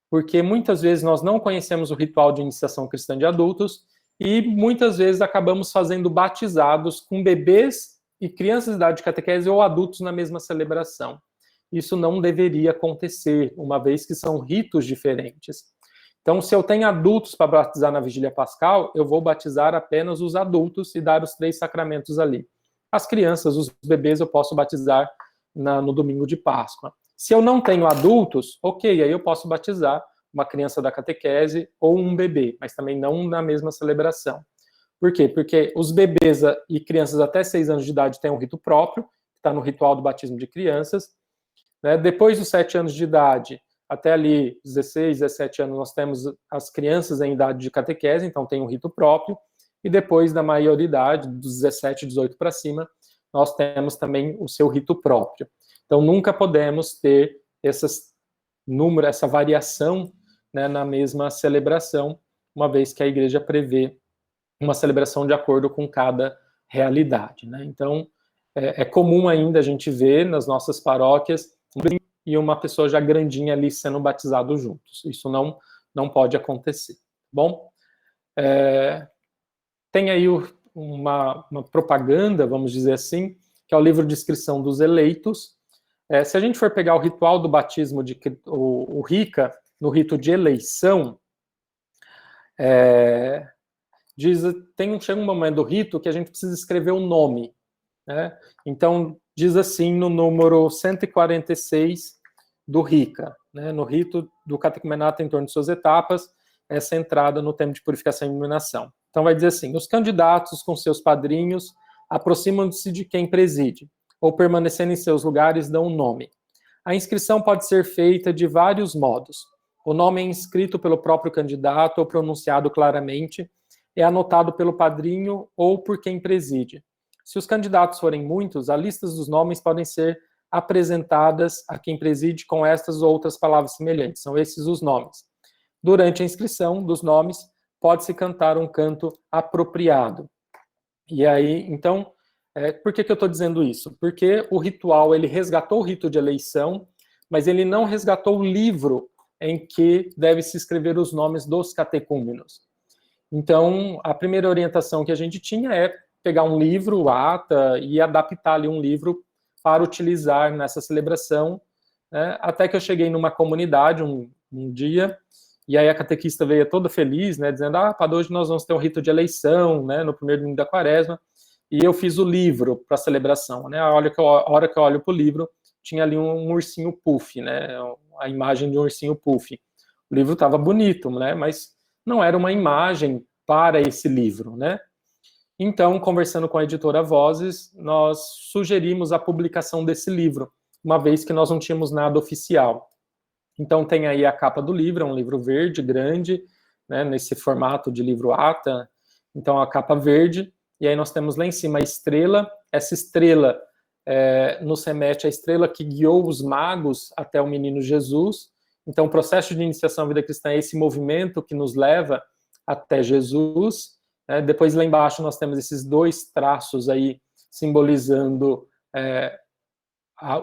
porque muitas vezes nós não conhecemos o ritual de iniciação cristã de adultos e muitas vezes acabamos fazendo batizados com bebês e crianças de idade de catequese ou adultos na mesma celebração. Isso não deveria acontecer, uma vez que são ritos diferentes. Então, se eu tenho adultos para batizar na vigília pascal, eu vou batizar apenas os adultos e dar os 3 sacramentos ali. As crianças, os bebês, eu posso batizar no domingo de Páscoa. Se eu não tenho adultos, ok, aí eu posso batizar uma criança da catequese ou um bebê, mas também não na mesma celebração. Por quê? Porque os bebês e crianças até 6 anos de idade têm um rito próprio, que está no ritual do batismo de crianças. Né? Depois dos 7 anos de idade, até ali 16, 17 anos, nós temos as crianças em idade de catequese, então tem um rito próprio. E depois da maioridade, dos 17, 18 para cima, nós temos também o seu rito próprio. Então, nunca podemos ter essa variação, né, na mesma celebração, uma vez que a igreja prevê uma celebração de acordo com cada realidade. Né? Então, é comum ainda a gente ver nas nossas paróquias e uma pessoa já grandinha ali sendo batizado juntos. Isso não pode acontecer. Bom, tem aí uma propaganda, vamos dizer assim, que é o livro de inscrição dos eleitos. Se a gente for pegar o ritual do batismo, o Rica, no rito de eleição, chega um momento do rito que a gente precisa escrever o nome. Né? Então, diz assim no número 146 do Rica, né? No rito do catecumenato em torno de suas etapas, essa entrada no tempo de purificação e iluminação. Então, vai dizer assim: os candidatos com seus padrinhos aproximam-se de quem preside, ou permanecendo em seus lugares dão um nome. A inscrição pode ser feita de vários modos. O nome é inscrito pelo próprio candidato ou pronunciado claramente, é anotado pelo padrinho ou por quem preside. Se os candidatos forem muitos, as listas dos nomes podem ser apresentadas a quem preside com estas ou outras palavras semelhantes. São esses os nomes. Durante a inscrição dos nomes, pode-se cantar um canto apropriado. E aí, então, por que eu estou dizendo isso? Porque o ritual, ele resgatou o rito de eleição, mas ele não resgatou o livro em que deve se escrever os nomes dos catecúmenos. Então, a primeira orientação que a gente tinha é pegar um livro, ata, e adaptar ali um livro para utilizar nessa celebração, né? Até que eu cheguei numa comunidade um dia, e aí a catequista veio toda feliz, né, dizendo, padre, hoje nós vamos ter um rito de eleição, né, no primeiro domingo da quaresma, e eu fiz o livro para a celebração, né, a hora que eu olho para o livro, tinha ali um ursinho puff, né, a imagem de um ursinho puff. O livro estava bonito, né, mas não era uma imagem para esse livro, né. Então, conversando com a editora Vozes, nós sugerimos a publicação desse livro, uma vez que nós não tínhamos nada oficial. Então tem aí a capa do livro, é um livro verde, grande, né, nesse formato de livro ata, então a capa verde, e aí nós temos lá em cima a estrela, essa estrela nos remete à estrela que guiou os magos até o menino Jesus, então o processo de iniciação à vida cristã é esse movimento que nos leva até Jesus, né? Depois lá embaixo nós temos esses dois traços aí, simbolizando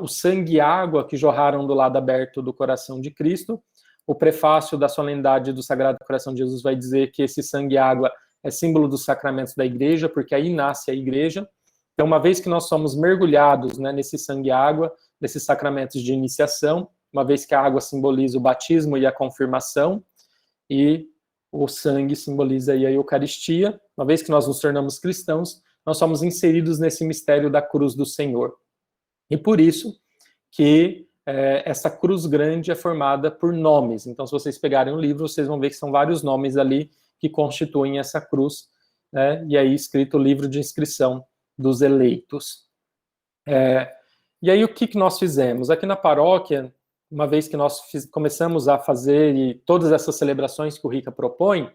o sangue e água que jorraram do lado aberto do coração de Cristo. O prefácio da solenidade do Sagrado Coração de Jesus vai dizer que esse sangue e água é símbolo dos sacramentos da igreja, porque aí nasce a igreja. Então, uma vez que nós somos mergulhados, né, nesse sangue e água, nesses sacramentos de iniciação, uma vez que a água simboliza o batismo e a confirmação, e o sangue simboliza aí a Eucaristia, uma vez que nós nos tornamos cristãos, nós somos inseridos nesse mistério da cruz do Senhor. E por isso que essa cruz grande é formada por nomes. Então, se vocês pegarem o livro, vocês vão ver que são vários nomes ali que constituem essa cruz, né? E aí escrito o livro de inscrição dos eleitos. E aí o que nós fizemos? Aqui na paróquia, uma vez que nós começamos a fazer todas essas celebrações que o Rica propõe,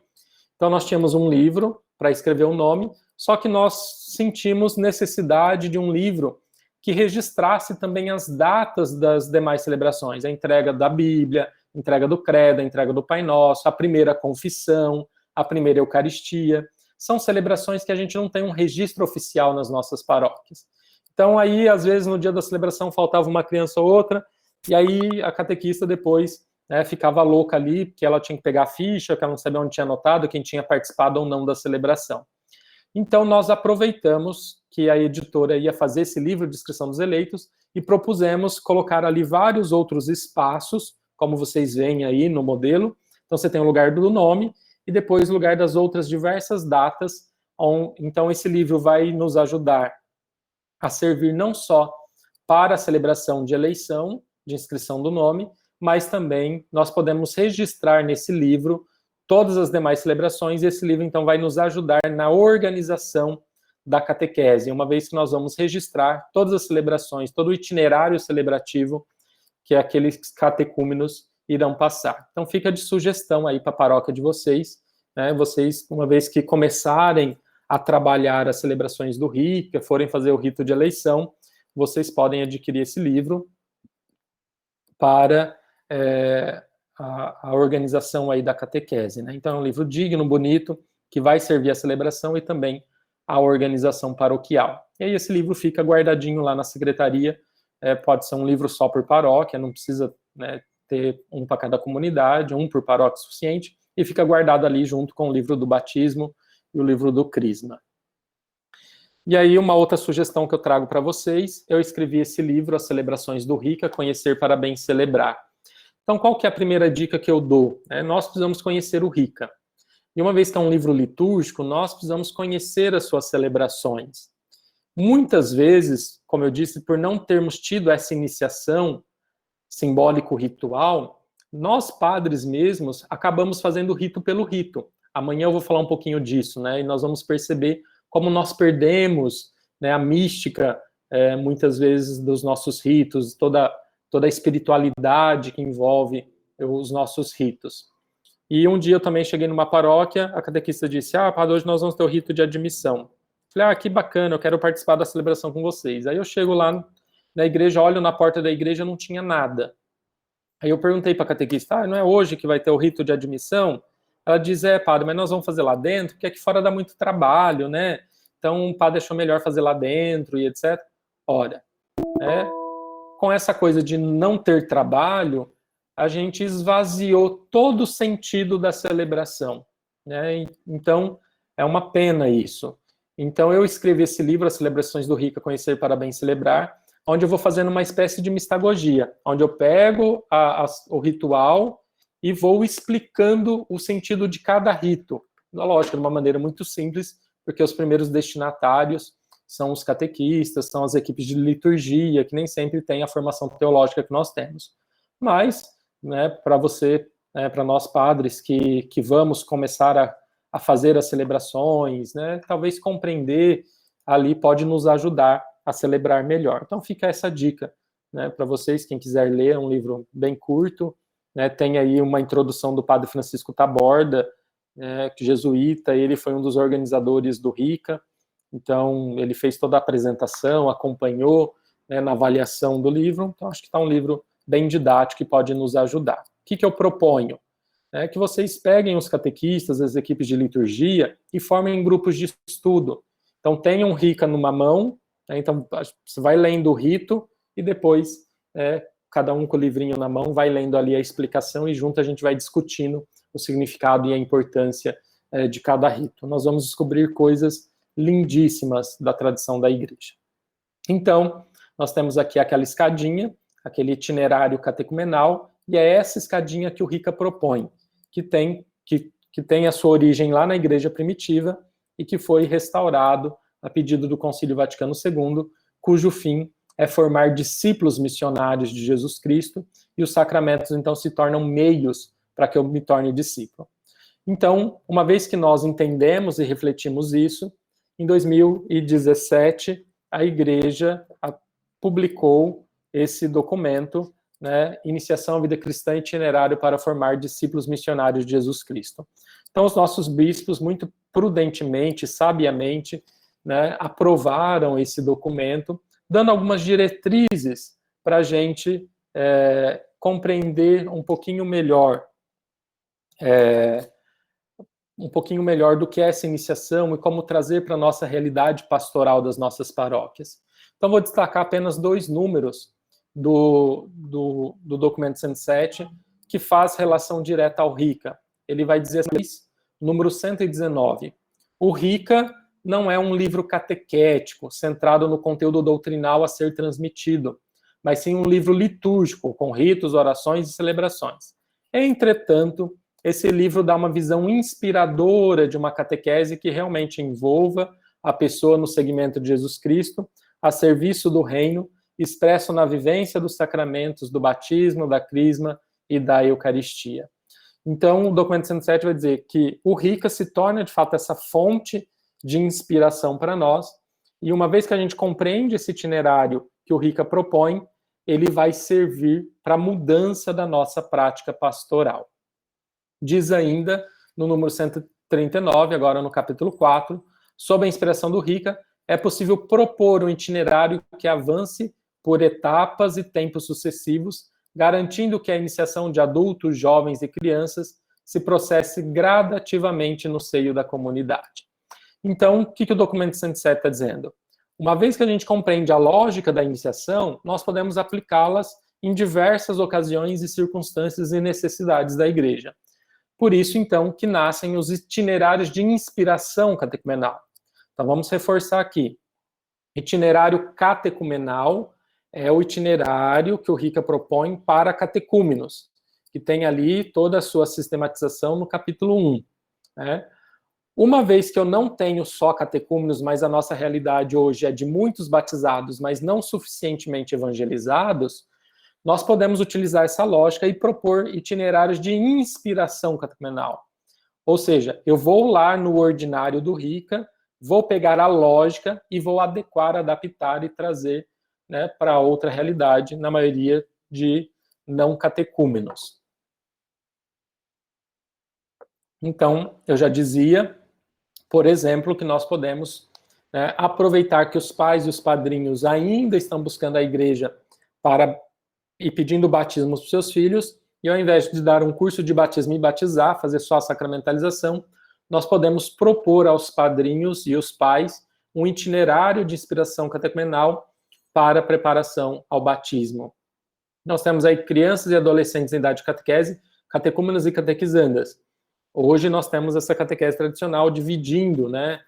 então nós tínhamos um livro para escrever um nome, só que nós sentimos necessidade de um livro que registrasse também as datas das demais celebrações, a entrega da Bíblia, a entrega do Credo, a entrega do Pai Nosso, a primeira confissão, a primeira Eucaristia. São celebrações que a gente não tem um registro oficial nas nossas paróquias. Então, aí, às vezes, no dia da celebração, faltava uma criança ou outra, e aí a catequista depois, né, ficava louca ali, porque ela tinha que pegar a ficha, que ela não sabia onde tinha anotado, quem tinha participado ou não da celebração. Então, nós aproveitamos que a editora ia fazer esse livro de inscrição dos eleitos e propusemos colocar ali vários outros espaços, como vocês veem aí no modelo. Então, você tem o lugar do nome e depois o lugar das outras diversas datas. Então, esse livro vai nos ajudar a servir não só para a celebração de eleição, de inscrição do nome, mas também nós podemos registrar nesse livro todas as demais celebrações, e esse livro, então, vai nos ajudar na organização da catequese, uma vez que nós vamos registrar todas as celebrações, todo o itinerário celebrativo que aqueles catecúmenos irão passar. Então, fica de sugestão aí para a paróquia de vocês, né? Vocês, uma vez que começarem a trabalhar as celebrações do RICA, forem fazer o rito de eleição, vocês podem adquirir esse livro para a organização aí da catequese, né? Então é um livro digno, bonito, que vai servir à celebração e também à organização paroquial. E aí esse livro fica guardadinho lá na secretaria, pode ser um livro só por paróquia, não precisa, né, ter um para cada comunidade, um por paróquia suficiente, e fica guardado ali junto com o livro do batismo e o livro do crisma. E aí uma outra sugestão que eu trago para vocês, eu escrevi esse livro, As Celebrações do Rica, Conhecer para Bem Celebrar. Então, qual que é a primeira dica que eu dou? Nós precisamos conhecer o Rica. E uma vez que é um livro litúrgico, nós precisamos conhecer as suas celebrações. Muitas vezes, como eu disse, por não termos tido essa iniciação simbólico-ritual, nós, padres mesmos, acabamos fazendo o rito pelo rito. Amanhã eu vou falar um pouquinho disso, né? E nós vamos perceber como nós perdemos, né, a mística, muitas vezes, dos nossos ritos, toda a espiritualidade que envolve os nossos ritos. E um dia eu também cheguei numa paróquia, a catequista disse, padre, hoje nós vamos ter o rito de admissão. Falei, que bacana, eu quero participar da celebração com vocês. Aí eu chego lá na igreja, olho na porta da igreja, não tinha nada. Aí eu perguntei para a catequista, não é hoje que vai ter o rito de admissão? Ela diz, padre, mas nós vamos fazer lá dentro, porque aqui fora dá muito trabalho, né? Então o padre achou melhor fazer lá dentro e etc. Ora, com essa coisa de não ter trabalho, a gente esvaziou todo o sentido da celebração, né? Então, é uma pena isso. Então, eu escrevi esse livro, As Celebrações do Rica, Conhecer para Bem Celebrar, onde eu vou fazendo uma espécie de mistagogia, onde eu pego o ritual e vou explicando o sentido de cada rito. Lógico, de uma maneira muito simples, porque os primeiros destinatários são os catequistas, são as equipes de liturgia, que nem sempre têm a formação teológica que nós temos. Mas, né, para você, para nós padres que vamos começar a fazer as celebrações, né, talvez compreender ali pode nos ajudar a celebrar melhor. Então fica essa dica, né, para vocês, quem quiser ler, é um livro bem curto, né, tem aí uma introdução do padre Francisco Taborda, jesuíta, ele foi um dos organizadores do RICA, então ele fez toda a apresentação, acompanhou, né, na avaliação do livro, então acho que está um livro bem didático que pode nos ajudar. O que eu proponho? É que vocês peguem os catequistas, as equipes de liturgia e formem grupos de estudo. Então tenham RICA numa mão, né, então você vai lendo o rito e depois cada um com o livrinho na mão vai lendo ali a explicação e junto a gente vai discutindo o significado e a importância de cada rito. Nós vamos descobrir coisas lindíssimas da tradição da igreja. Então, nós temos aqui aquela escadinha, aquele itinerário catecumenal, e é essa escadinha que o RICA propõe, que tem a sua origem lá na igreja primitiva e que foi restaurado a pedido do Concílio Vaticano II, cujo fim é formar discípulos missionários de Jesus Cristo, e os sacramentos, então, se tornam meios para que eu me torne discípulo. Então, uma vez que nós entendemos e refletimos isso, em 2017, a Igreja publicou esse documento, né, Iniciação à Vida Cristã, Itinerário para Formar Discípulos Missionários de Jesus Cristo. Então, os nossos bispos, muito prudentemente, sabiamente, né, aprovaram esse documento, dando algumas diretrizes para a gente compreender um pouquinho melhor do que é essa iniciação e como trazer para a nossa realidade pastoral das nossas paróquias. Então, vou destacar apenas 2 números do documento 107, que faz relação direta ao RICA. Ele vai dizer assim, número 119, o RICA não é um livro catequético, centrado no conteúdo doutrinal a ser transmitido, mas sim um livro litúrgico, com ritos, orações e celebrações. Entretanto, esse livro dá uma visão inspiradora de uma catequese que realmente envolva a pessoa no segmento de Jesus Cristo, a serviço do reino, expresso na vivência dos sacramentos do batismo, da crisma e da Eucaristia. Então, o documento 107 vai dizer que o RICA se torna, de fato, essa fonte de inspiração para nós, e uma vez que a gente compreende esse itinerário que o RICA propõe, ele vai servir para a mudança da nossa prática pastoral. Diz ainda, no número 139, agora no capítulo 4, sob a inspiração do RICA, é possível propor um itinerário que avance por etapas e tempos sucessivos, garantindo que a iniciação de adultos, jovens e crianças se processe gradativamente no seio da comunidade. Então, o que o documento 107 está dizendo? Uma vez que a gente compreende a lógica da iniciação, nós podemos aplicá-las em diversas ocasiões e circunstâncias e necessidades da igreja. Por isso, então, que nascem os itinerários de inspiração catecumenal. Então, vamos reforçar aqui. Itinerário catecumenal é o itinerário que o RICA propõe para catecúmenos, que tem ali toda a sua sistematização no capítulo 1. Né? Uma vez que eu não tenho só catecúmenos, mas a nossa realidade hoje é de muitos batizados, mas não suficientemente evangelizados, nós podemos utilizar essa lógica e propor itinerários de inspiração catecumenal. Ou seja, eu vou lá no ordinário do RICA, vou pegar a lógica e vou adequar, adaptar e trazer, né, para outra realidade, na maioria de não catecúmenos. Então, eu já dizia, por exemplo, que nós podemos, né, aproveitar que os pais e os padrinhos ainda estão buscando a igreja e pedindo batismo para os seus filhos, e ao invés de dar um curso de batismo e batizar, fazer só a sacramentalização, nós podemos propor aos padrinhos e os pais um itinerário de inspiração catecumenal para a preparação ao batismo. Nós temos aí crianças e adolescentes em idade de catequese, catecúmenos e catequizandas. Hoje nós temos essa catequese tradicional dividindo, né,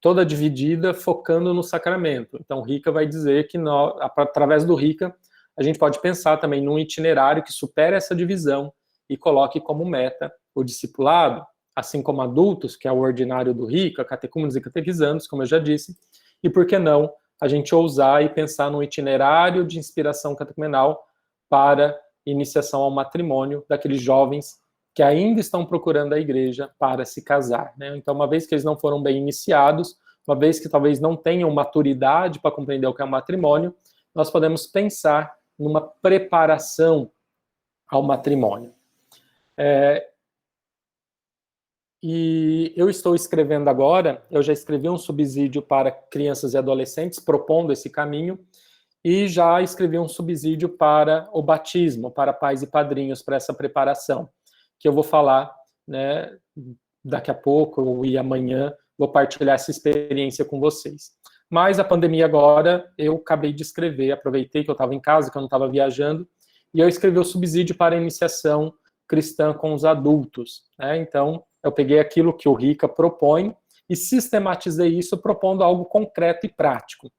toda dividida focando no sacramento. Então, Rica vai dizer que, através do Rica, a gente pode pensar também num itinerário que supere essa divisão e coloque como meta o discipulado, assim como adultos, que é o ordinário do Rica, catecúmenos e catequizandos, como eu já disse, e por que não a gente ousar e pensar num itinerário de inspiração catecumenal para iniciação ao matrimônio daqueles jovens que ainda estão procurando a igreja para se casar, né? Então, uma vez que eles não foram bem iniciados, uma vez que talvez não tenham maturidade para compreender o que é um matrimônio, nós podemos pensar numa preparação ao matrimônio. E eu estou escrevendo agora, eu já escrevi um subsídio para crianças e adolescentes, propondo esse caminho, e já escrevi um subsídio para o batismo, para pais e padrinhos, para essa preparação, que eu vou falar, né, daqui a pouco e amanhã, vou partilhar essa experiência com vocês. Mas a pandemia agora, eu acabei de escrever, aproveitei que eu estava em casa, que eu não estava viajando, e eu escrevi o subsídio para a iniciação cristã com os adultos, né? Então, eu peguei aquilo que o Rica propõe e sistematizei isso propondo algo concreto e prático.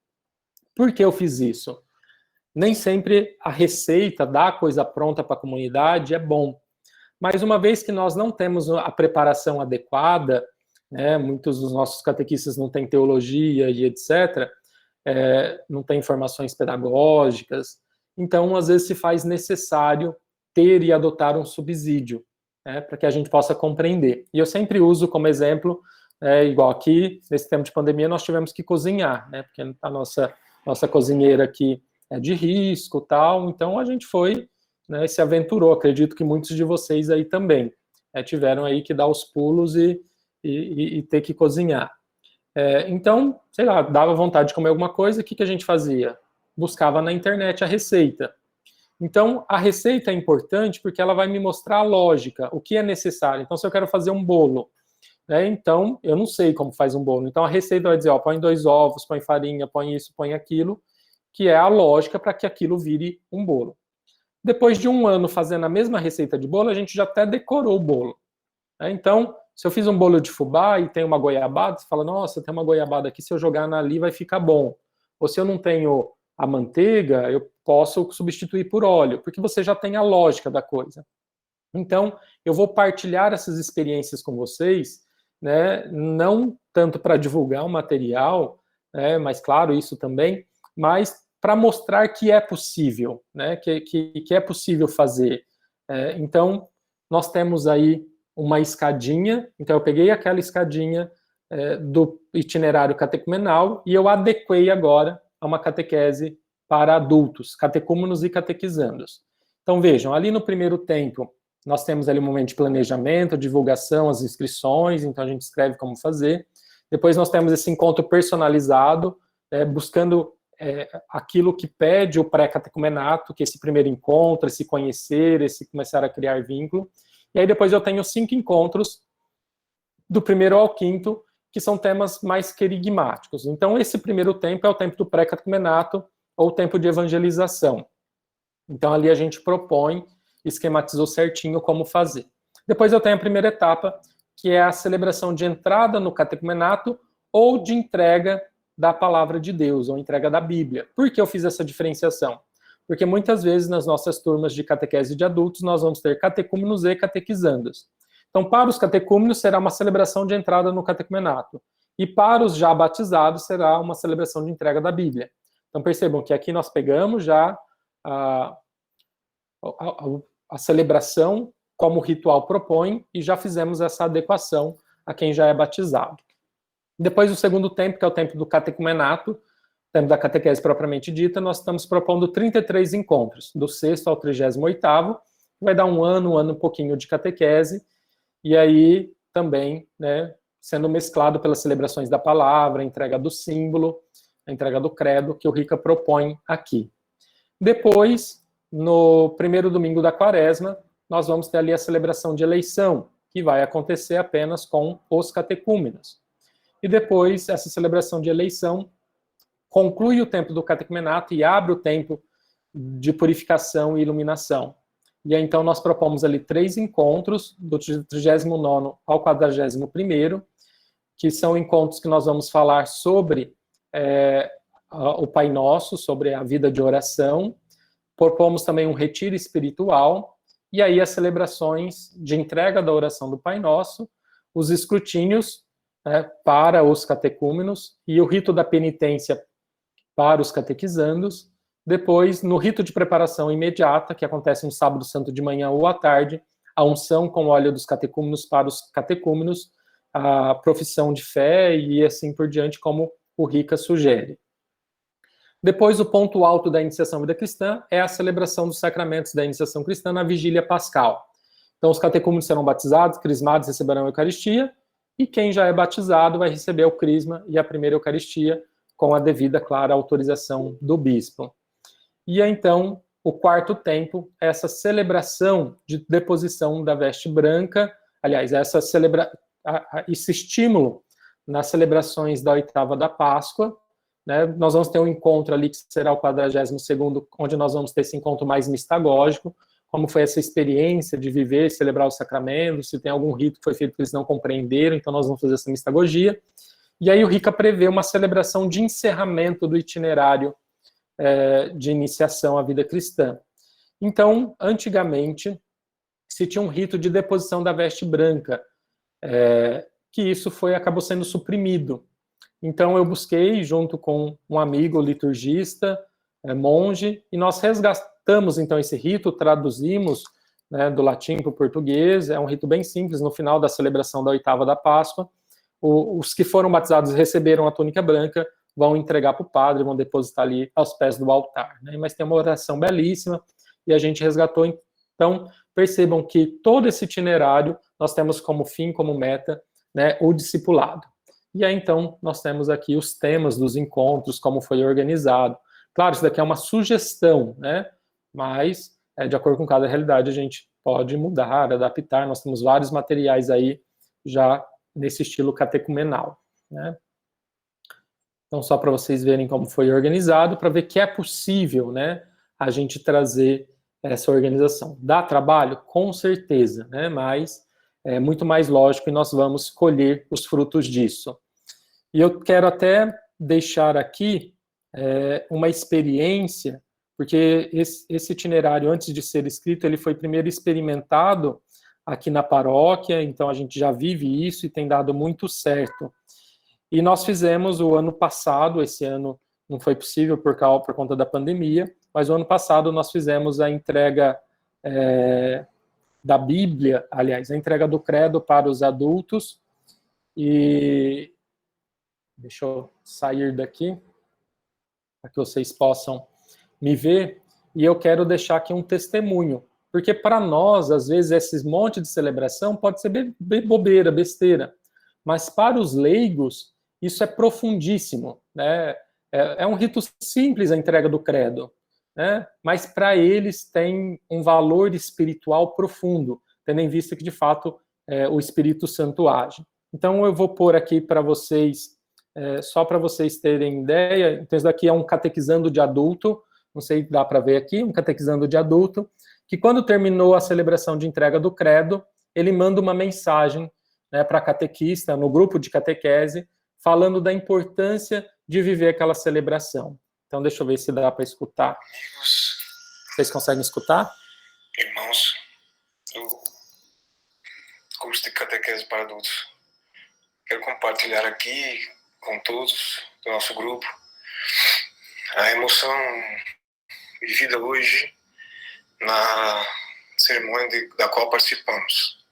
Por que eu fiz isso? Nem sempre a receita da coisa pronta para a comunidade é bom. Mas uma vez que nós não temos a preparação adequada, né, muitos dos nossos catequistas não têm teologia e etc., não têm informações pedagógicas, então às vezes se faz necessário ter e adotar um subsídio, né, para que a gente possa compreender. E eu sempre uso como exemplo, igual aqui, nesse tempo de pandemia, nós tivemos que cozinhar, né, porque a nossa cozinheira aqui é de risco, tal, então a gente foi, né, se aventurou. Acredito que muitos de vocês aí também tiveram aí que dar os pulos e ter que cozinhar. Então, sei lá, dava vontade de comer alguma coisa, o que a gente fazia? Buscava na internet a receita. Então, a receita é importante porque ela vai me mostrar a lógica, o que é necessário. Então, se eu quero fazer um bolo, né, então, eu não sei como faz um bolo. Então, a receita vai dizer, ó, põe 2 ovos, põe farinha, põe isso, põe aquilo, que é a lógica para que aquilo vire um bolo. Depois de 1 ano fazendo a mesma receita de bolo, a gente já até decorou o bolo. Então, se eu fiz um bolo de fubá e tem uma goiabada, você fala, nossa, tem uma goiabada aqui, se eu jogar ali vai ficar bom. Ou se eu não tenho a manteiga, eu posso substituir por óleo, porque você já tem a lógica da coisa. Então, eu vou partilhar essas experiências com vocês, né, não tanto para divulgar o material, né, mas claro, isso também, mas para mostrar que é possível, né, que é possível fazer. Então, nós temos aí uma escadinha, então eu peguei aquela escadinha do itinerário catecumenal e eu adequei agora a uma catequese para adultos, catecúmenos e catequizandos. Então vejam, ali no primeiro tempo, nós temos ali um momento de planejamento, divulgação, as inscrições, então a gente escreve como fazer. Depois nós temos esse encontro personalizado, buscando aquilo que pede o pré-catecumenato, que é esse primeiro encontro, esse conhecer, esse começar a criar vínculo. E aí depois eu tenho 5 encontros, do primeiro ao quinto, que são temas mais querigmáticos. Então esse primeiro tempo é o tempo do pré-catecumenato, ou o tempo de evangelização. Então ali a gente propõe, esquematizou certinho como fazer. Depois eu tenho a primeira etapa, que é a celebração de entrada no catecumenato ou de entrega da palavra de Deus, ou entrega da Bíblia. Por que eu fiz essa diferenciação? Porque muitas vezes nas nossas turmas de catequese de adultos nós vamos ter catecúmenos e catequizandos. Então, para os catecúmenos será uma celebração de entrada no catecumenato. E para os já batizados será uma celebração de entrega da Bíblia. Então percebam que aqui nós pegamos já a celebração como o ritual propõe e já fizemos essa adequação a quem já é batizado. Depois o segundo tempo, que é o tempo do catecumenato, tempo da catequese propriamente dita, nós estamos propondo 33 encontros, do 6º ao 38º, vai dar um ano e pouquinho de catequese, e aí também, né, sendo mesclado pelas celebrações da palavra, a entrega do símbolo, a entrega do credo, que o Rica propõe aqui. Depois, no primeiro domingo da quaresma, nós vamos ter ali a celebração de eleição, que vai acontecer apenas com os catecúmenos. E depois, essa celebração de eleição conclui o tempo do catecumenato e abre o tempo de purificação e iluminação. E aí, então, nós propomos ali 3 encontros, do 39º ao 41º, que são encontros que nós vamos falar sobre o Pai Nosso, sobre a vida de oração. Propomos também um retiro espiritual, e aí as celebrações de entrega da oração do Pai Nosso, os escrutínios, né, para os catecúmenos, e o rito da penitência para os catequizandos. Depois, no rito de preparação imediata, que acontece no sábado santo de manhã ou à tarde, a unção com óleo dos catecúmenos para os catecúmenos, a profissão de fé e assim por diante, como o Rica sugere. Depois, o ponto alto da iniciação à vida cristã é a celebração dos sacramentos da iniciação cristã na vigília pascal. Então, os catecúmenos serão batizados, crismados, receberão a Eucaristia, e quem já é batizado vai receber o crisma e a primeira Eucaristia com a devida, clara, autorização do bispo. E então, o quarto tempo, essa celebração de deposição da veste branca, aliás, esse estímulo nas celebrações da oitava da Páscoa, né? Nós vamos ter um encontro ali que será o 42º, onde nós vamos ter esse encontro mais mistagógico, como foi essa experiência de viver, celebrar os sacramentos, se tem algum rito que foi feito que eles não compreenderam, então nós vamos fazer essa mistagogia. E aí o Rica prevê uma celebração de encerramento do itinerário de iniciação à vida cristã. Então, antigamente, se tinha um rito de deposição da veste branca, que isso acabou sendo suprimido. Então, eu busquei, junto com um amigo liturgista, monge, e nós resgatamos, então, esse rito, traduzimos, né, do latim para o português. É um rito bem simples. No final da celebração da oitava da Páscoa, os que foram batizados e receberam a túnica branca vão entregar para o padre, vão depositar ali aos pés do altar, né? Mas tem uma oração belíssima, e a gente resgatou. Então, percebam que todo esse itinerário nós temos como fim, como meta, né, o discipulado. E aí, então, nós temos aqui os temas dos encontros, como foi organizado. Claro, isso daqui é uma sugestão, né? Mas, de acordo com cada realidade, a gente pode mudar, adaptar. Nós temos vários materiais aí já nesse estilo catecumenal, né? Então, só para vocês verem como foi organizado, para ver que é possível, né, a gente trazer essa organização. Dá trabalho? Com certeza, né? Mas é muito mais lógico e nós vamos colher os frutos disso. E eu quero até deixar aqui uma experiência, porque esse itinerário, antes de ser escrito, ele foi primeiro experimentado aqui na paróquia, então a gente já vive isso e tem dado muito certo. E nós fizemos o ano passado, esse ano não foi possível por conta da pandemia, mas o ano passado nós fizemos a entrega da Bíblia, aliás, a entrega do credo para os adultos. E deixa eu sair daqui, para que vocês possam me ver. E eu quero deixar aqui um testemunho, porque para nós, às vezes, esses monte de celebração pode ser bobeira, besteira, mas para os leigos, isso é profundíssimo, né? É um rito simples a entrega do credo, né? Mas para eles tem um valor espiritual profundo, tendo em vista que, de fato, o Espírito Santo age. Então, eu vou pôr aqui para vocês, só para vocês terem ideia. Então, isso daqui é um catequizando de adulto, não sei se dá para ver aqui, um catequizando de adulto, que quando terminou a celebração de entrega do credo, ele manda uma mensagem, né, para a catequista, no grupo de catequese, falando da importância de viver aquela celebração. Então, deixa eu ver se dá para escutar. Amigos, vocês conseguem escutar? Irmãos do curso de catequese para adultos, quero compartilhar aqui com todos do nosso grupo a emoção vivida hoje na cerimônia da qual participamos.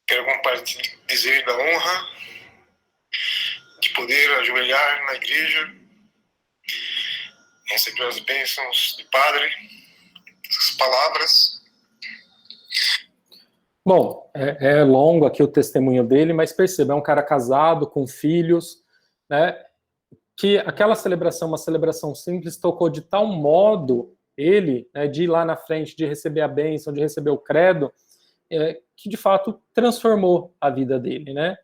Quero dizer da honra de poder ajoelhar na igreja, receber as bênçãos do Padre, as palavras. Bom, é longo aqui o testemunho dele, mas perceba, é um cara casado, com filhos, né? Que aquela celebração, uma celebração simples, tocou de tal modo ele, né, de ir lá na frente, de receber a bênção, de receber o credo, que de fato transformou a vida dele, né?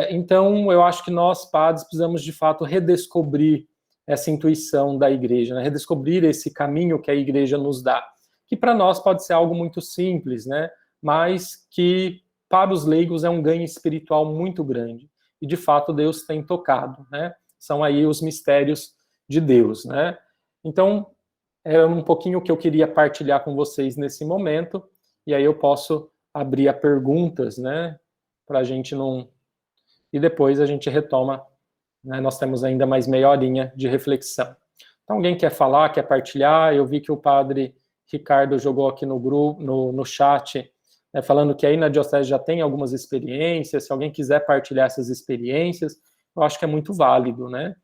Então, eu acho que nós, padres, precisamos de fato redescobrir essa intuição da igreja, né? Redescobrir esse caminho que a igreja nos dá, que para nós pode ser algo muito simples, né? Mas que para os leigos é um ganho espiritual muito grande. E de fato Deus tem tocado, né? São aí os mistérios de Deus, né? Então, é um pouquinho o que eu queria partilhar com vocês nesse momento, e aí eu posso abrir a perguntas, né? Para a gente não... E depois a gente retoma, né? Nós temos ainda mais meia horinha de reflexão. Então, alguém quer falar, quer partilhar? Eu vi que o padre Ricardo jogou aqui no grupo, no chat, né, falando que aí na diocese já tem algumas experiências. Se alguém quiser partilhar essas experiências, eu acho que é muito válido, né?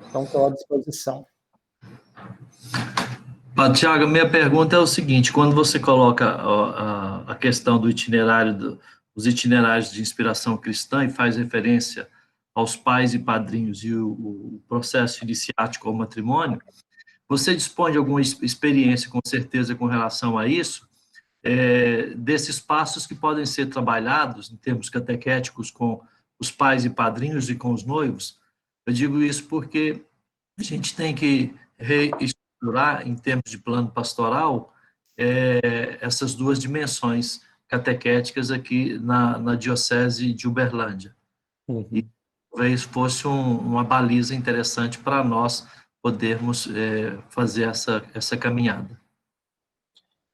Então, estou à disposição. Tiago, minha pergunta é o seguinte: quando você coloca a questão do itinerário, os itinerários de inspiração cristã e faz referência aos pais e padrinhos e o processo iniciático ao matrimônio, você dispõe de alguma experiência, com certeza, com relação a isso, desses passos que podem ser trabalhados em termos catequéticos com os pais e padrinhos e com os noivos? Eu digo isso porque a gente tem que reestruturar, em termos de plano pastoral, essas duas dimensões catequéticas aqui na Diocese de Uberlândia. Uhum. E talvez fosse uma baliza interessante para nós podermos fazer essa caminhada.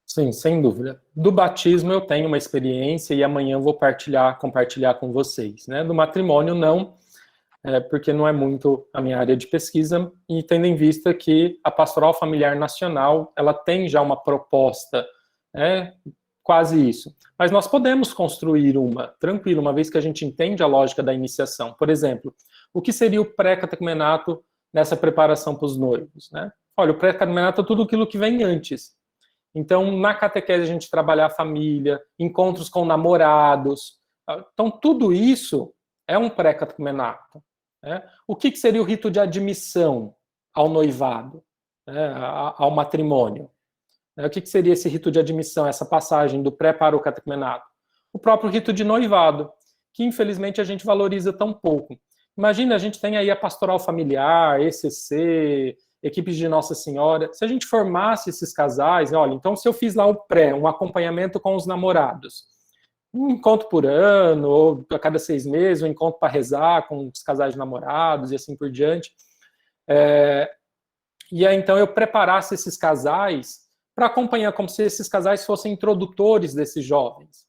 Sim, sem dúvida. Do batismo eu tenho uma experiência e amanhã eu vou compartilhar com vocês, né? Do matrimônio não, porque não é muito a minha área de pesquisa, e tendo em vista que a Pastoral Familiar Nacional, ela tem já uma proposta, quase isso. Mas nós podemos construir uma, tranquilo, uma vez que a gente entende a lógica da iniciação. Por exemplo, o que seria o pré-catecumenato nessa preparação para os noivos, né? Olha, o pré-catecumenato é tudo aquilo que vem antes. Então, na catequese a gente trabalhar a família, encontros com namorados. Então, tudo isso é um pré-catecumenato. Né? O que seria o rito de admissão ao noivado, né? Ao matrimônio? O que seria esse rito de admissão, essa passagem do pré para o catecumenato? O próprio rito de noivado, que infelizmente a gente valoriza tão pouco. Imagina, a gente tem aí a pastoral familiar, ECC, equipes de Nossa Senhora. Se a gente formasse esses casais, olha, então se eu fiz lá o pré, um acompanhamento com os namorados, um encontro por ano, ou a cada 6 meses, um encontro para rezar com os casais de namorados e assim por diante. E aí, então, eu preparasse esses casais para acompanhar, como se esses casais fossem introdutores desses jovens.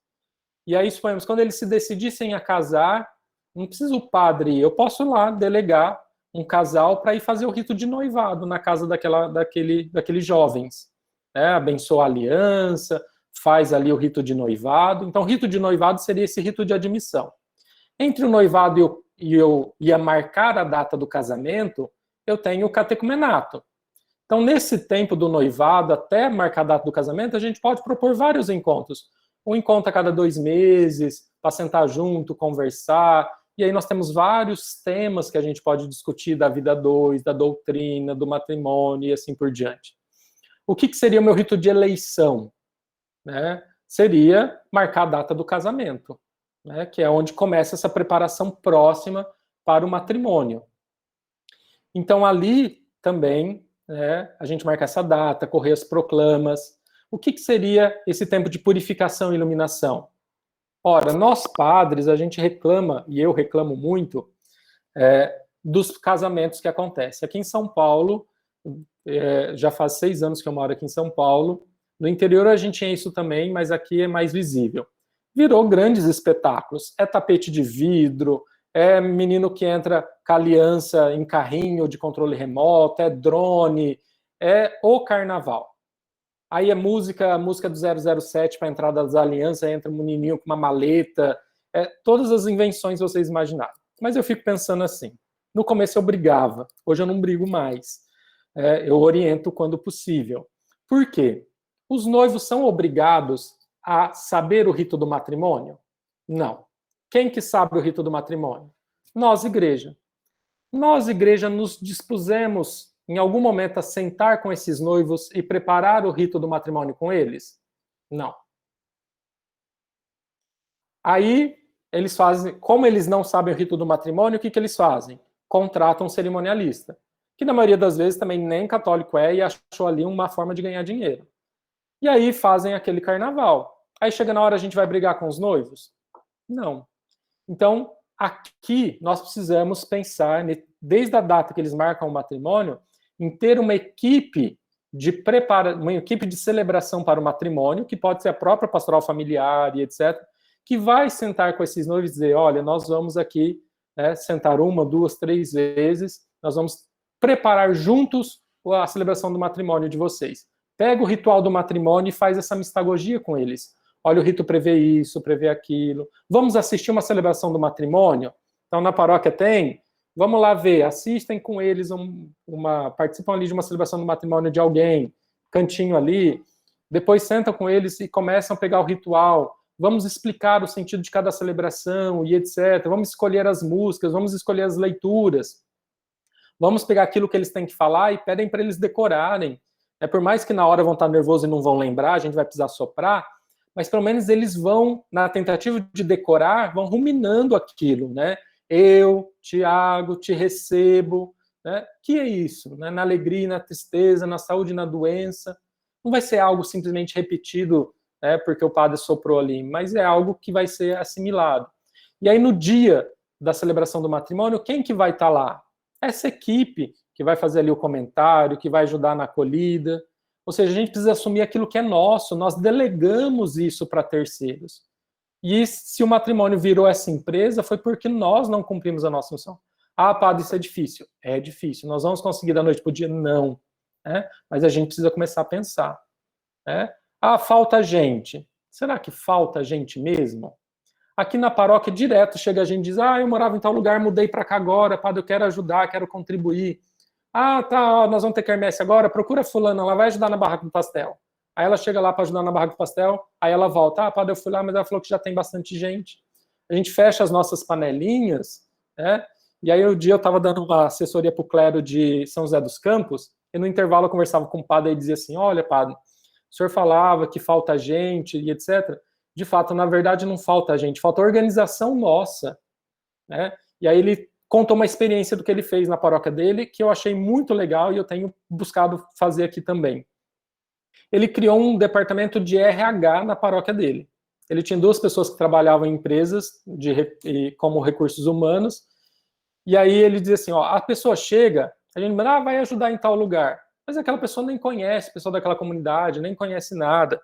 E aí, suponhamos, quando eles se decidissem a casar, não precisa o padre, eu posso lá delegar um casal para ir fazer o rito de noivado na casa daqueles jovens. Abençoa a aliança, faz ali o rito de noivado. Então, o rito de noivado seria esse rito de admissão. Entre o noivado e eu ia marcar a data do casamento, eu tenho o catecumenato. Então, nesse tempo do noivado, até marcar a data do casamento, a gente pode propor vários encontros. Um encontro a cada 2 meses, para sentar junto, conversar. E aí nós temos vários temas que a gente pode discutir da vida 2, da doutrina, do matrimônio e assim por diante. O que seria o meu rito de eleição? Seria marcar a data do casamento, que é onde começa essa preparação próxima para o matrimônio. Então, ali também, a gente marca essa data, correr as proclamas. O que seria esse tempo de purificação e iluminação? Ora, nós padres, a gente reclama, e eu reclamo muito, dos casamentos que acontecem. Aqui em São Paulo, já faz 6 anos que eu moro aqui em São Paulo. No interior a gente tinha isso também, mas aqui é mais visível. Virou grandes espetáculos. É tapete de vidro, é menino que entra com a aliança em carrinho de controle remoto, é drone, é o carnaval. Aí a música do 007 para a entrada das alianças, entra um menininho com uma maleta, todas as invenções vocês imaginaram. Mas eu fico pensando assim, no começo eu brigava, hoje eu não brigo mais. Eu oriento quando possível. Por quê? Os noivos são obrigados a saber o rito do matrimônio? Não. Quem que sabe o rito do matrimônio? Nós, igreja. Nós, igreja, nos dispusemos em algum momento a sentar com esses noivos e preparar o rito do matrimônio com eles? Não. Aí, eles fazem, como eles não sabem o rito do matrimônio, o que eles fazem? Contratam um cerimonialista, que na maioria das vezes também nem católico e achou ali uma forma de ganhar dinheiro. E aí fazem aquele carnaval. Aí chega na hora, a gente vai brigar com os noivos? Não. Então, aqui nós precisamos pensar, desde a data que eles marcam o matrimônio, em ter uma equipe uma equipe de celebração para o matrimônio, que pode ser a própria pastoral familiar e etc., que vai sentar com esses noivos e dizer, olha, nós vamos aqui sentar 1, 2, 3 vezes, nós vamos preparar juntos a celebração do matrimônio de vocês. Pega o ritual do matrimônio e faz essa mistagogia com eles. Olha, o rito prevê isso, prevê aquilo. Vamos assistir uma celebração do matrimônio? Então, na paróquia tem... Vamos lá ver, assistem com eles, participam ali de uma celebração do matrimônio de alguém, cantinho ali, depois sentam com eles e começam a pegar o ritual, vamos explicar o sentido de cada celebração e etc. Vamos escolher as músicas, vamos escolher as leituras, vamos pegar aquilo que eles têm que falar e pedem para eles decorarem. Por mais que na hora vão estar nervosos e não vão lembrar, a gente vai precisar soprar, mas pelo menos eles vão, na tentativa de decorar, vão ruminando aquilo, né? Eu, Tiago, te recebo, né? Que é isso? Né? Na alegria e na tristeza, na saúde e na doença. Não vai ser algo simplesmente repetido, né, porque o padre soprou ali, mas é algo que vai ser assimilado. E aí, no dia da celebração do matrimônio, quem que vai estar lá? Essa equipe que vai fazer ali o comentário, que vai ajudar na acolhida. Ou seja, a gente precisa assumir aquilo que é nosso, nós delegamos isso para terceiros. E se o matrimônio virou essa empresa, foi porque nós não cumprimos a nossa missão. Ah, padre, isso é difícil. É difícil. Nós vamos conseguir da noite para o dia? Não. Mas a gente precisa começar a pensar. Ah, falta gente. Será que falta gente mesmo? Aqui na paróquia, direto, chega a gente e diz, eu morava em tal lugar, mudei para cá agora, padre, eu quero ajudar, quero contribuir. Ah, tá, nós vamos ter quermesse agora, procura fulana, ela vai ajudar na barraca do pastel. Aí ela chega lá para ajudar na barraca do pastel, aí ela volta, padre, eu fui lá, mas ela falou que já tem bastante gente. A gente fecha as nossas panelinhas, né? E aí um dia eu estava dando uma assessoria para o clero de São José dos Campos, e no intervalo eu conversava com o padre e dizia assim, olha, padre, o senhor falava que falta gente e etc. De fato, na verdade, não falta gente, falta organização nossa, né? E aí ele contou uma experiência do que ele fez na paróquia dele, que eu achei muito legal e eu tenho buscado fazer aqui também. Ele criou um departamento de RH na paróquia dele. Ele tinha 2 pessoas que trabalhavam em empresas como recursos humanos, e aí ele dizia assim, a pessoa chega, a gente vai ajudar em tal lugar, mas aquela pessoa nem conhece, a pessoa daquela comunidade, nem conhece nada.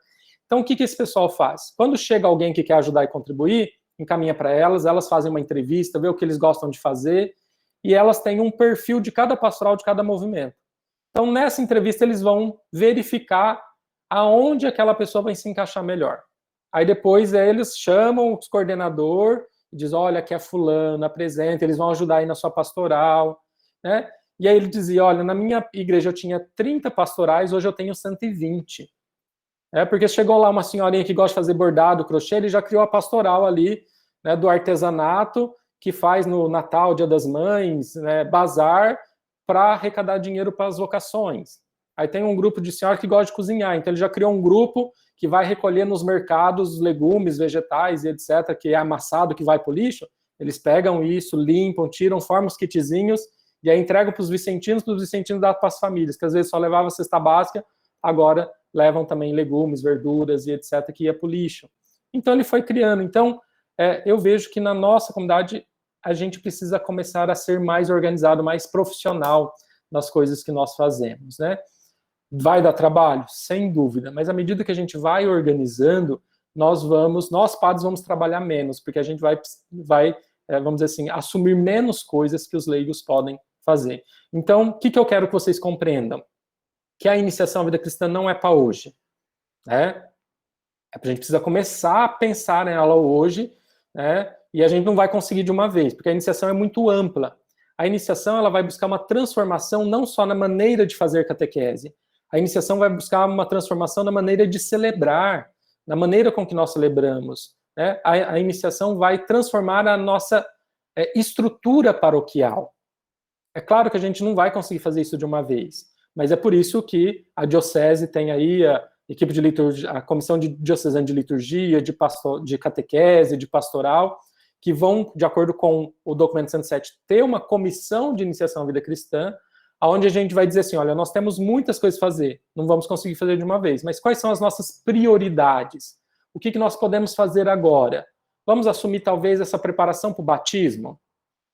Então, o que esse pessoal faz? Quando chega alguém que quer ajudar e contribuir, encaminha para elas fazem uma entrevista, vê o que eles gostam de fazer, e elas têm um perfil de cada pastoral, de cada movimento. Então, nessa entrevista, eles vão verificar aonde aquela pessoa vai se encaixar melhor. Aí depois eles chamam o coordenador e diz, olha, aqui é fulano, apresenta, eles vão ajudar aí na sua pastoral, né? E aí ele dizia, olha, na minha igreja eu tinha 30 pastorais, hoje eu tenho 120. Porque chegou lá uma senhorinha que gosta de fazer bordado, crochê, ele já criou a pastoral ali, né, do artesanato, que faz no Natal, Dia das Mães, né, bazar, para arrecadar dinheiro para as vocações. Aí tem um grupo de senhoras que gosta de cozinhar, então ele já criou um grupo que vai recolher nos mercados legumes, vegetais e etc., que é amassado, que vai para o lixo. Eles pegam isso, limpam, tiram, formam os kitzinhos, e aí entregam para os vicentinos dão para as famílias, que às vezes só levava a cesta básica, agora levam também legumes, verduras e etc., que ia para o lixo. Então ele foi criando. Então eu vejo que na nossa comunidade a gente precisa começar a ser mais organizado, mais profissional nas coisas que nós fazemos, né? Vai dar trabalho? Sem dúvida, mas à medida que a gente vai organizando, nós padres vamos trabalhar menos, porque a gente vai vamos dizer assim, assumir menos coisas que os leigos podem fazer. Então, o que eu quero que vocês compreendam? Que a iniciação à vida cristã não é para hoje, né? A gente precisa começar a pensar nela hoje, né? E a gente não vai conseguir de uma vez, porque a iniciação é muito ampla. A iniciação ela vai buscar uma transformação não só na maneira de fazer catequese, a iniciação vai buscar uma transformação na maneira de celebrar, na maneira com que nós celebramos, né? A iniciação vai transformar a nossa estrutura paroquial. É claro que a gente não vai conseguir fazer isso de uma vez, mas é por isso que a diocese tem aí a equipe de liturgia, a comissão diocesana de liturgia, de catequese, de pastoral, que vão, de acordo com o documento 107, ter uma comissão de iniciação à vida cristã, onde a gente vai dizer assim, olha, nós temos muitas coisas a fazer, não vamos conseguir fazer de uma vez, mas quais são as nossas prioridades? O que nós podemos fazer agora? Vamos assumir talvez essa preparação para o batismo?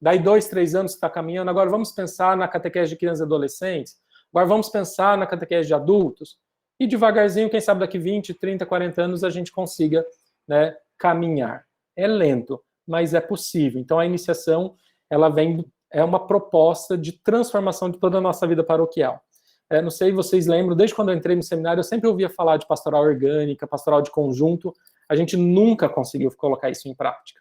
Daí 2, 3 anos que está caminhando, agora vamos pensar na catequese de crianças e adolescentes, agora vamos pensar na catequese de adultos, e devagarzinho, quem sabe daqui 20, 30, 40 anos a gente consiga, né, caminhar. É lento, mas é possível. Então a iniciação, ela é uma proposta de transformação de toda a nossa vida paroquial. Não sei se vocês lembram, desde quando eu entrei no seminário, eu sempre ouvia falar de pastoral orgânica, pastoral de conjunto, a gente nunca conseguiu colocar isso em prática.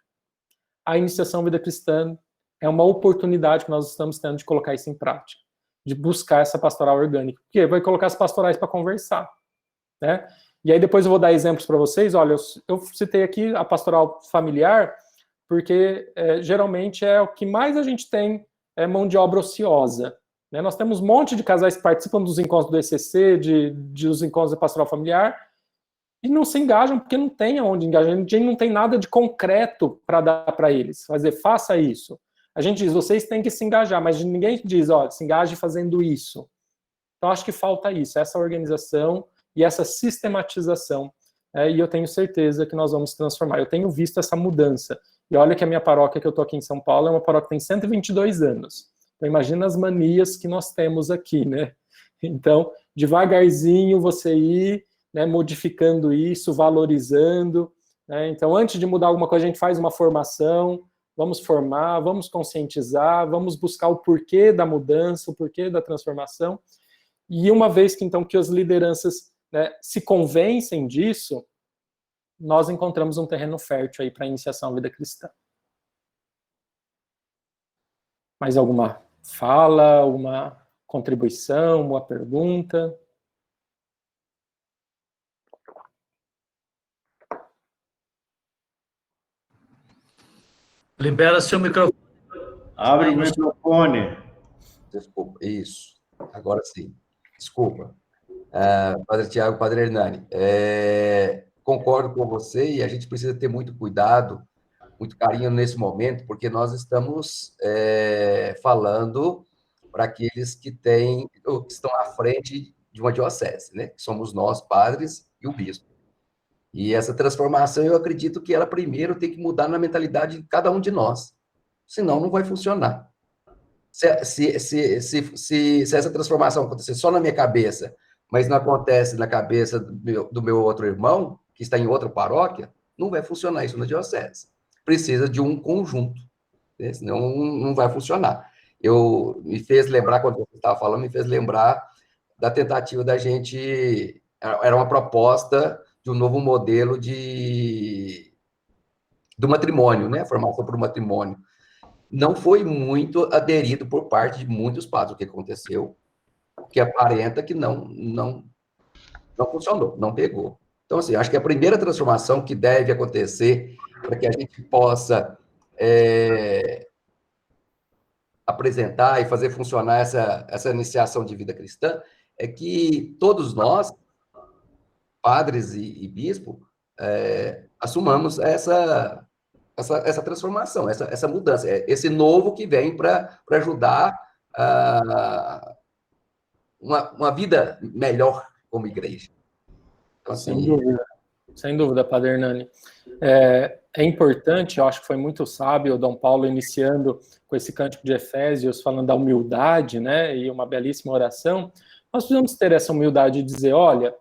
A iniciação à vida cristã é uma oportunidade que nós estamos tendo de colocar isso em prática, de buscar essa pastoral orgânica, porque vai colocar as pastorais para conversar, né? E aí depois eu vou dar exemplos para vocês. Olha, eu citei aqui a pastoral familiar, porque geralmente é o que mais a gente tem mão de obra ociosa, né? Nós temos um monte de casais que participam dos encontros do ECC, dos encontros da pastoral familiar, e não se engajam porque não tem aonde engajar, a gente não tem nada de concreto para dar para eles, faça isso. A gente diz, vocês têm que se engajar, mas ninguém diz, ó, se engaje fazendo isso. Então, acho que falta isso, essa organização e essa sistematização. E eu tenho certeza que nós vamos transformar. Eu tenho visto essa mudança. E olha que a minha paróquia, que eu estou aqui em São Paulo, é uma paróquia que tem 122 anos. Então, imagina as manias que nós temos aqui, né? Então, devagarzinho você ir, né, modificando isso, valorizando, né? Então, antes de mudar alguma coisa, a gente faz uma formação, vamos formar, vamos conscientizar, vamos buscar o porquê da mudança, o porquê da transformação. E uma vez que, então, que as lideranças, né, se convencem disso, nós encontramos um terreno fértil aí para a iniciação à vida cristã. Mais alguma fala, alguma contribuição, uma pergunta? Libera seu microfone. Abre o microfone. Desculpa, isso. Agora sim. Desculpa. Padre Tiago, Padre Hernani, concordo com você e a gente precisa ter muito cuidado, muito carinho nesse momento, porque nós estamos falando para aqueles que estão à frente de uma diocese, né? Que somos nós, padres, e o bispo. E essa transformação, eu acredito que ela primeiro tem que mudar na mentalidade de cada um de nós. Senão, não vai funcionar. Se essa transformação acontecer só na minha cabeça, mas não acontece na cabeça do meu outro irmão, que está em outra paróquia, não vai funcionar isso na diocese. Precisa de um conjunto, né? Senão não vai funcionar. Me fez lembrar, quando você estava falando, me fez lembrar da tentativa da gente... Era uma proposta de um novo modelo do matrimônio, né? Formação para o matrimônio. Não foi muito aderido por parte de muitos padres o que aconteceu, que aparenta que não funcionou, não pegou. Então, assim, acho que a primeira transformação que deve acontecer para que a gente possa apresentar e fazer funcionar essa iniciação de vida cristã é que todos nós, padres e bispo, assumamos essa transformação, essa mudança, esse novo que vem para ajudar uma vida melhor como igreja. Então, assim, Sem dúvida, Padre Hernani. É importante, eu acho que foi muito sábio o Dom Paulo iniciando com esse cântico de Efésios, falando da humildade, né, e uma belíssima oração. Nós precisamos ter essa humildade de dizer, olha,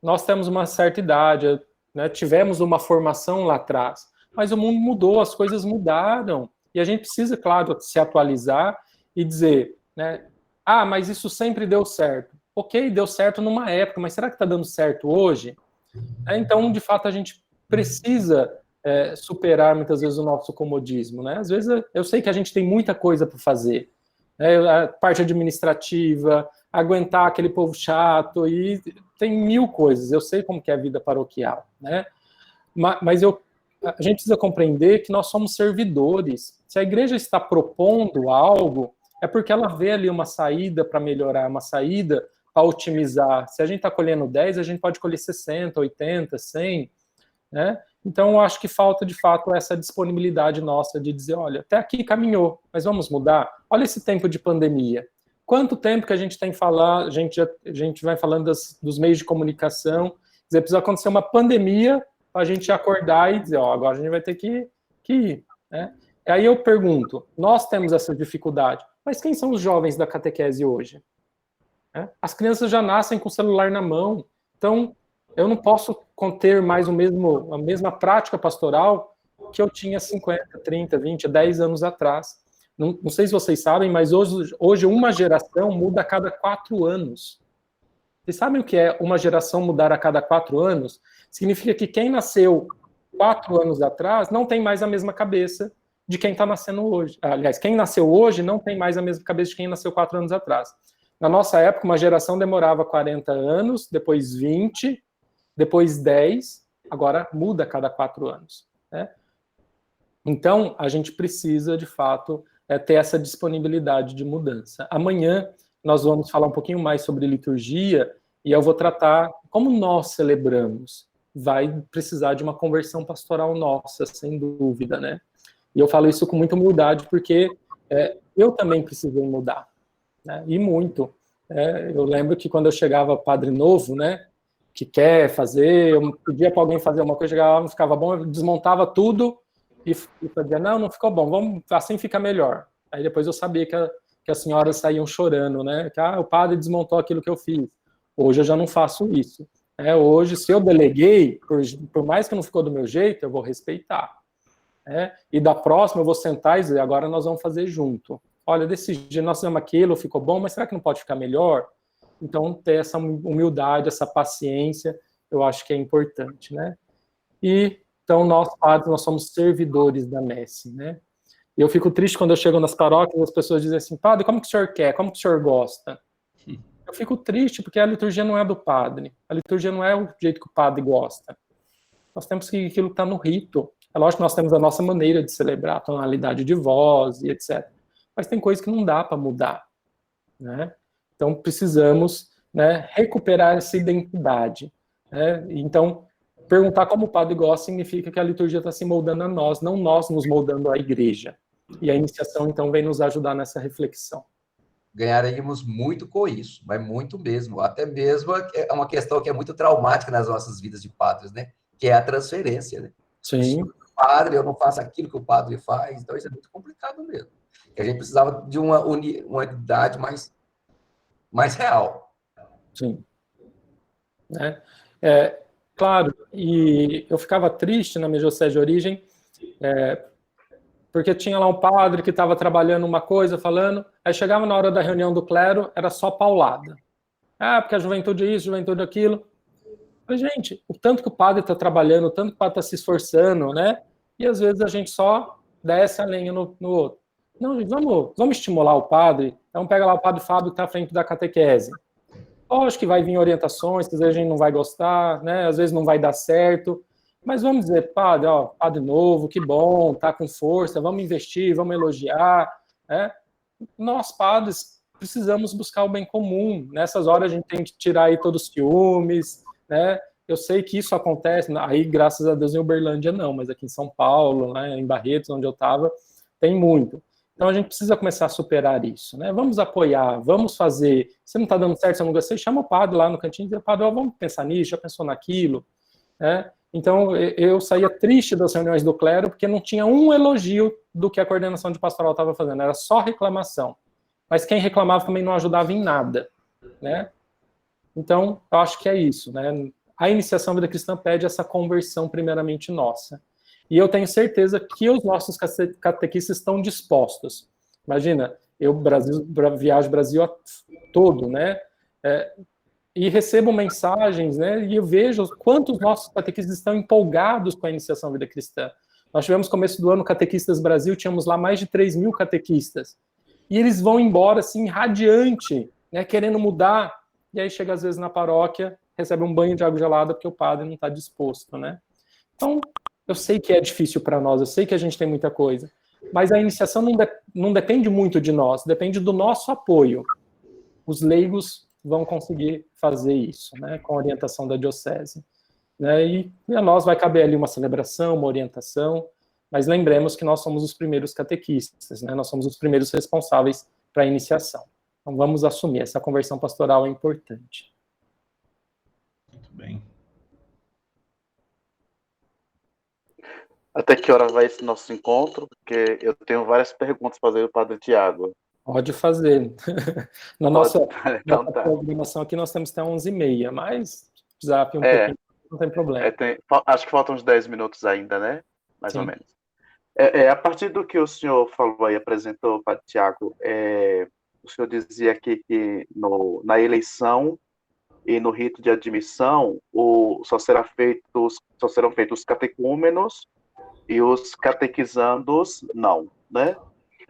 nós temos uma certa idade, né, tivemos uma formação lá atrás, mas o mundo mudou, as coisas mudaram, e a gente precisa, claro, se atualizar e dizer, né, mas isso sempre deu certo. Ok, deu certo numa época, mas será que está dando certo hoje? Então, de fato, a gente precisa superar muitas vezes o nosso comodismo, né? Às vezes eu sei que a gente tem muita coisa para fazer, né? A parte administrativa, aguentar aquele povo chato, e tem 1000 coisas. Eu sei como que é a vida paroquial, né? Mas a gente precisa compreender que nós somos servidores. Se a igreja está propondo algo, é porque ela vê ali uma saída para melhorar, uma saída para otimizar. Se a gente está colhendo 10, a gente pode colher 60, 80, 100, né? Então, eu acho que falta, de fato, essa disponibilidade nossa de dizer, olha, até aqui caminhou, mas vamos mudar? Olha esse tempo de pandemia. Quanto tempo que a gente tem falado, a gente vai falando dos meios de comunicação, quer dizer, precisa acontecer uma pandemia para a gente acordar e dizer, ó, agora a gente vai ter que ir, né? E aí eu pergunto, nós temos essa dificuldade, mas quem são os jovens da catequese hoje? As crianças já nascem com o celular na mão, então eu não posso conter mais a mesma prática pastoral que eu tinha 50, 30, 20, 10 anos atrás. Não sei se vocês sabem, mas hoje uma geração muda a cada 4 anos. Vocês sabem o que é uma geração mudar a cada 4 anos? Significa que quem nasceu 4 anos atrás não tem mais a mesma cabeça de quem está nascendo hoje. Aliás, quem nasceu hoje não tem mais a mesma cabeça de quem nasceu 4 anos atrás. Na nossa época, uma geração demorava 40 anos, depois 20, depois 10, agora muda a cada 4 anos. Né? Então, a gente precisa, de fato, ter essa disponibilidade de mudança. Amanhã, nós vamos falar um pouquinho mais sobre liturgia, e eu vou tratar como nós celebramos. Vai precisar de uma conversão pastoral nossa, sem dúvida, né? E eu falo isso com muita humildade, porque eu também precisei mudar. Né? E muito. Eu lembro que quando eu chegava padre novo, né, que quer fazer, eu pedia para alguém fazer uma coisa, chegava, não ficava bom, eu desmontava tudo e fazia, não ficou bom, assim fica melhor. Aí depois eu sabia que as senhoras saíam chorando, né, que o padre desmontou aquilo que eu fiz. Hoje eu já não faço isso. Hoje, se eu deleguei, por mais que não ficou do meu jeito, eu vou respeitar. E da próxima eu vou sentar e dizer, agora nós vamos fazer junto. Olha, desse jeito nós fizemos aquilo, ficou bom, mas será que não pode ficar melhor? Então, ter essa humildade, essa paciência, eu acho que é importante, né? E, então, nós, padres, nós somos servidores da messe, né? E eu fico triste quando eu chego nas paróquias e as pessoas dizem assim, padre, como que o senhor quer? Como que o senhor gosta? Eu fico triste porque a liturgia não é do padre. A liturgia não é o jeito que o padre gosta. Nós temos que aquilo está no rito. É lógico que nós temos a nossa maneira de celebrar, a tonalidade de voz e etc. Mas tem coisas que não dá para mudar, né? Então, precisamos, né, recuperar essa identidade. Né? Então, perguntar como o padre gosta significa que a liturgia está se moldando a nós, não nós nos moldando à igreja. E a iniciação, então, vem nos ajudar nessa reflexão. Ganharíamos muito com isso, mas muito mesmo. Até mesmo é uma questão que é muito traumática nas nossas vidas de padres, né? Que é a transferência, né? Sim. Padre, eu não faço aquilo que o padre faz, então isso é muito complicado mesmo. A gente precisava de uma unidade mais real. Sim. Claro, e eu ficava triste na minha diocese de origem, porque tinha lá um padre que estava trabalhando uma coisa, falando, aí chegava na hora da reunião do clero, era só paulada. Porque a juventude é isso, juventude é aquilo. Mas, gente, o tanto que o padre está trabalhando, o tanto que o padre está se esforçando, né? E às vezes a gente só desce a lenha no outro. Não, gente, vamos estimular o padre. Então pega lá o padre Fábio que está à frente da catequese. Lógico que vai vir orientações, às vezes a gente não vai gostar, né? Às vezes não vai dar certo. Mas vamos dizer, padre, padre novo, que bom, tá com força, vamos investir, vamos elogiar, né? Nós, padres, precisamos buscar o bem comum. Nessas horas a gente tem que tirar aí todos os ciúmes, né? Eu sei que isso acontece, aí graças a Deus em Uberlândia não, mas aqui em São Paulo, né, em Barretos, onde eu estava, tem muito. Então a gente precisa começar a superar isso, né? Vamos apoiar, vamos fazer. Se não está dando certo, se eu não gostei, chama o padre lá no cantinho e diz, padre, vamos pensar nisso, já pensou naquilo, né? Então eu saía triste das reuniões do clero porque não tinha um elogio do que a coordenação de pastoral estava fazendo, era só reclamação. Mas quem reclamava também não ajudava em nada, né? Então, eu acho que é isso, né? A iniciação da vida cristã pede essa conversão primeiramente nossa. E eu tenho certeza que os nossos catequistas estão dispostos. Imagina, eu viajo o Brasil todo, né? E recebo mensagens, né? E eu vejo quantos nossos catequistas estão empolgados com a iniciação da vida cristã. Nós tivemos, começo do ano, Catequistas Brasil, tínhamos lá mais de 3.000 catequistas. E eles vão embora, assim, radiante, né? Querendo mudar. E aí chega, às vezes, na paróquia, recebe um banho de água gelada porque o padre não está disposto, né? Então, eu sei que é difícil para nós, eu sei que a gente tem muita coisa, mas a iniciação não depende muito de nós, depende do nosso apoio. Os leigos vão conseguir fazer isso, né, com a orientação da diocese. né? E a nós vai caber ali uma celebração, uma orientação, mas lembremos que nós somos os primeiros catequistas, né? Nós somos os primeiros responsáveis para a iniciação. Então vamos assumir, essa conversão pastoral é importante. Muito bem. Até que hora vai esse nosso encontro? Porque eu tenho várias perguntas para fazer ao Padre Tiago. Pode fazer. Na nossa Então tá. programação aqui nós temos até 11h30, mas se precisar um pouquinho, não tem problema. Acho que faltam uns 10 minutos ainda, né? Mais Sim. ou menos. A partir do que o senhor falou aí, apresentou, Padre Tiago, o senhor dizia aqui que na eleição e no rito de admissão só serão feitos os catecúmenos e os catequizandos não, né?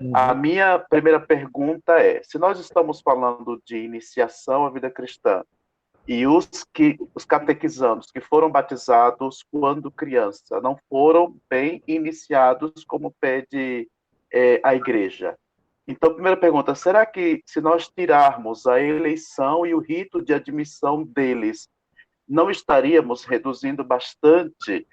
Uhum. A minha primeira pergunta é, se nós estamos falando de iniciação à vida cristã e os catequizandos que foram batizados quando criança não foram bem iniciados como pede a igreja. Então, primeira pergunta, será que se nós tirarmos a eleição e o rito de admissão deles, não estaríamos reduzindo bastante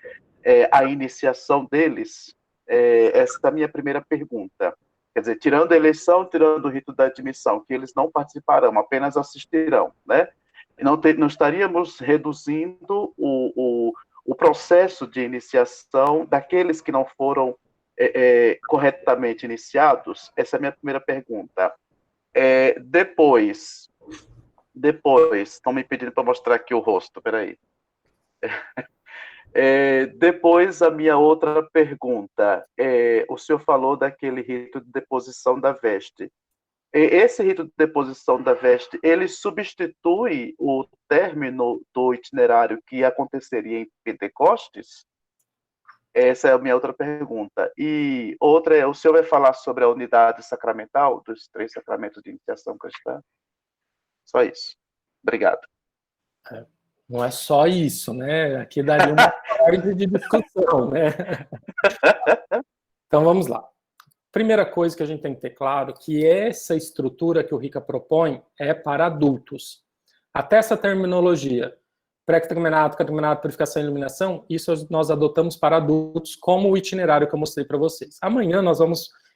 a iniciação deles? Essa é a minha primeira pergunta. Quer dizer, tirando a eleição, tirando o rito da admissão, que eles não participarão, apenas assistirão, né? Não estaríamos reduzindo o processo de iniciação daqueles que não foram corretamente iniciados? Essa é a minha primeira pergunta. Depois, estão me pedindo para mostrar aqui o rosto, peraí. Depois, a minha outra pergunta, o senhor falou daquele rito de deposição da veste. Esse rito de deposição da veste, ele substitui o término do itinerário que aconteceria em Pentecostes? Essa é a minha outra pergunta. E outra o senhor vai falar sobre a unidade sacramental dos 3 sacramentos de iniciação cristã? Só isso. Obrigado. Não é só isso, né? Aqui daria uma ordem de discussão, né? Então vamos lá. Primeira coisa que a gente tem que ter claro que essa estrutura que o Rica propõe é para adultos. Até essa terminologia, pré-catecumenato, catecumenato, purificação e iluminação, isso nós adotamos para adultos, como o itinerário que eu mostrei para vocês. Amanhã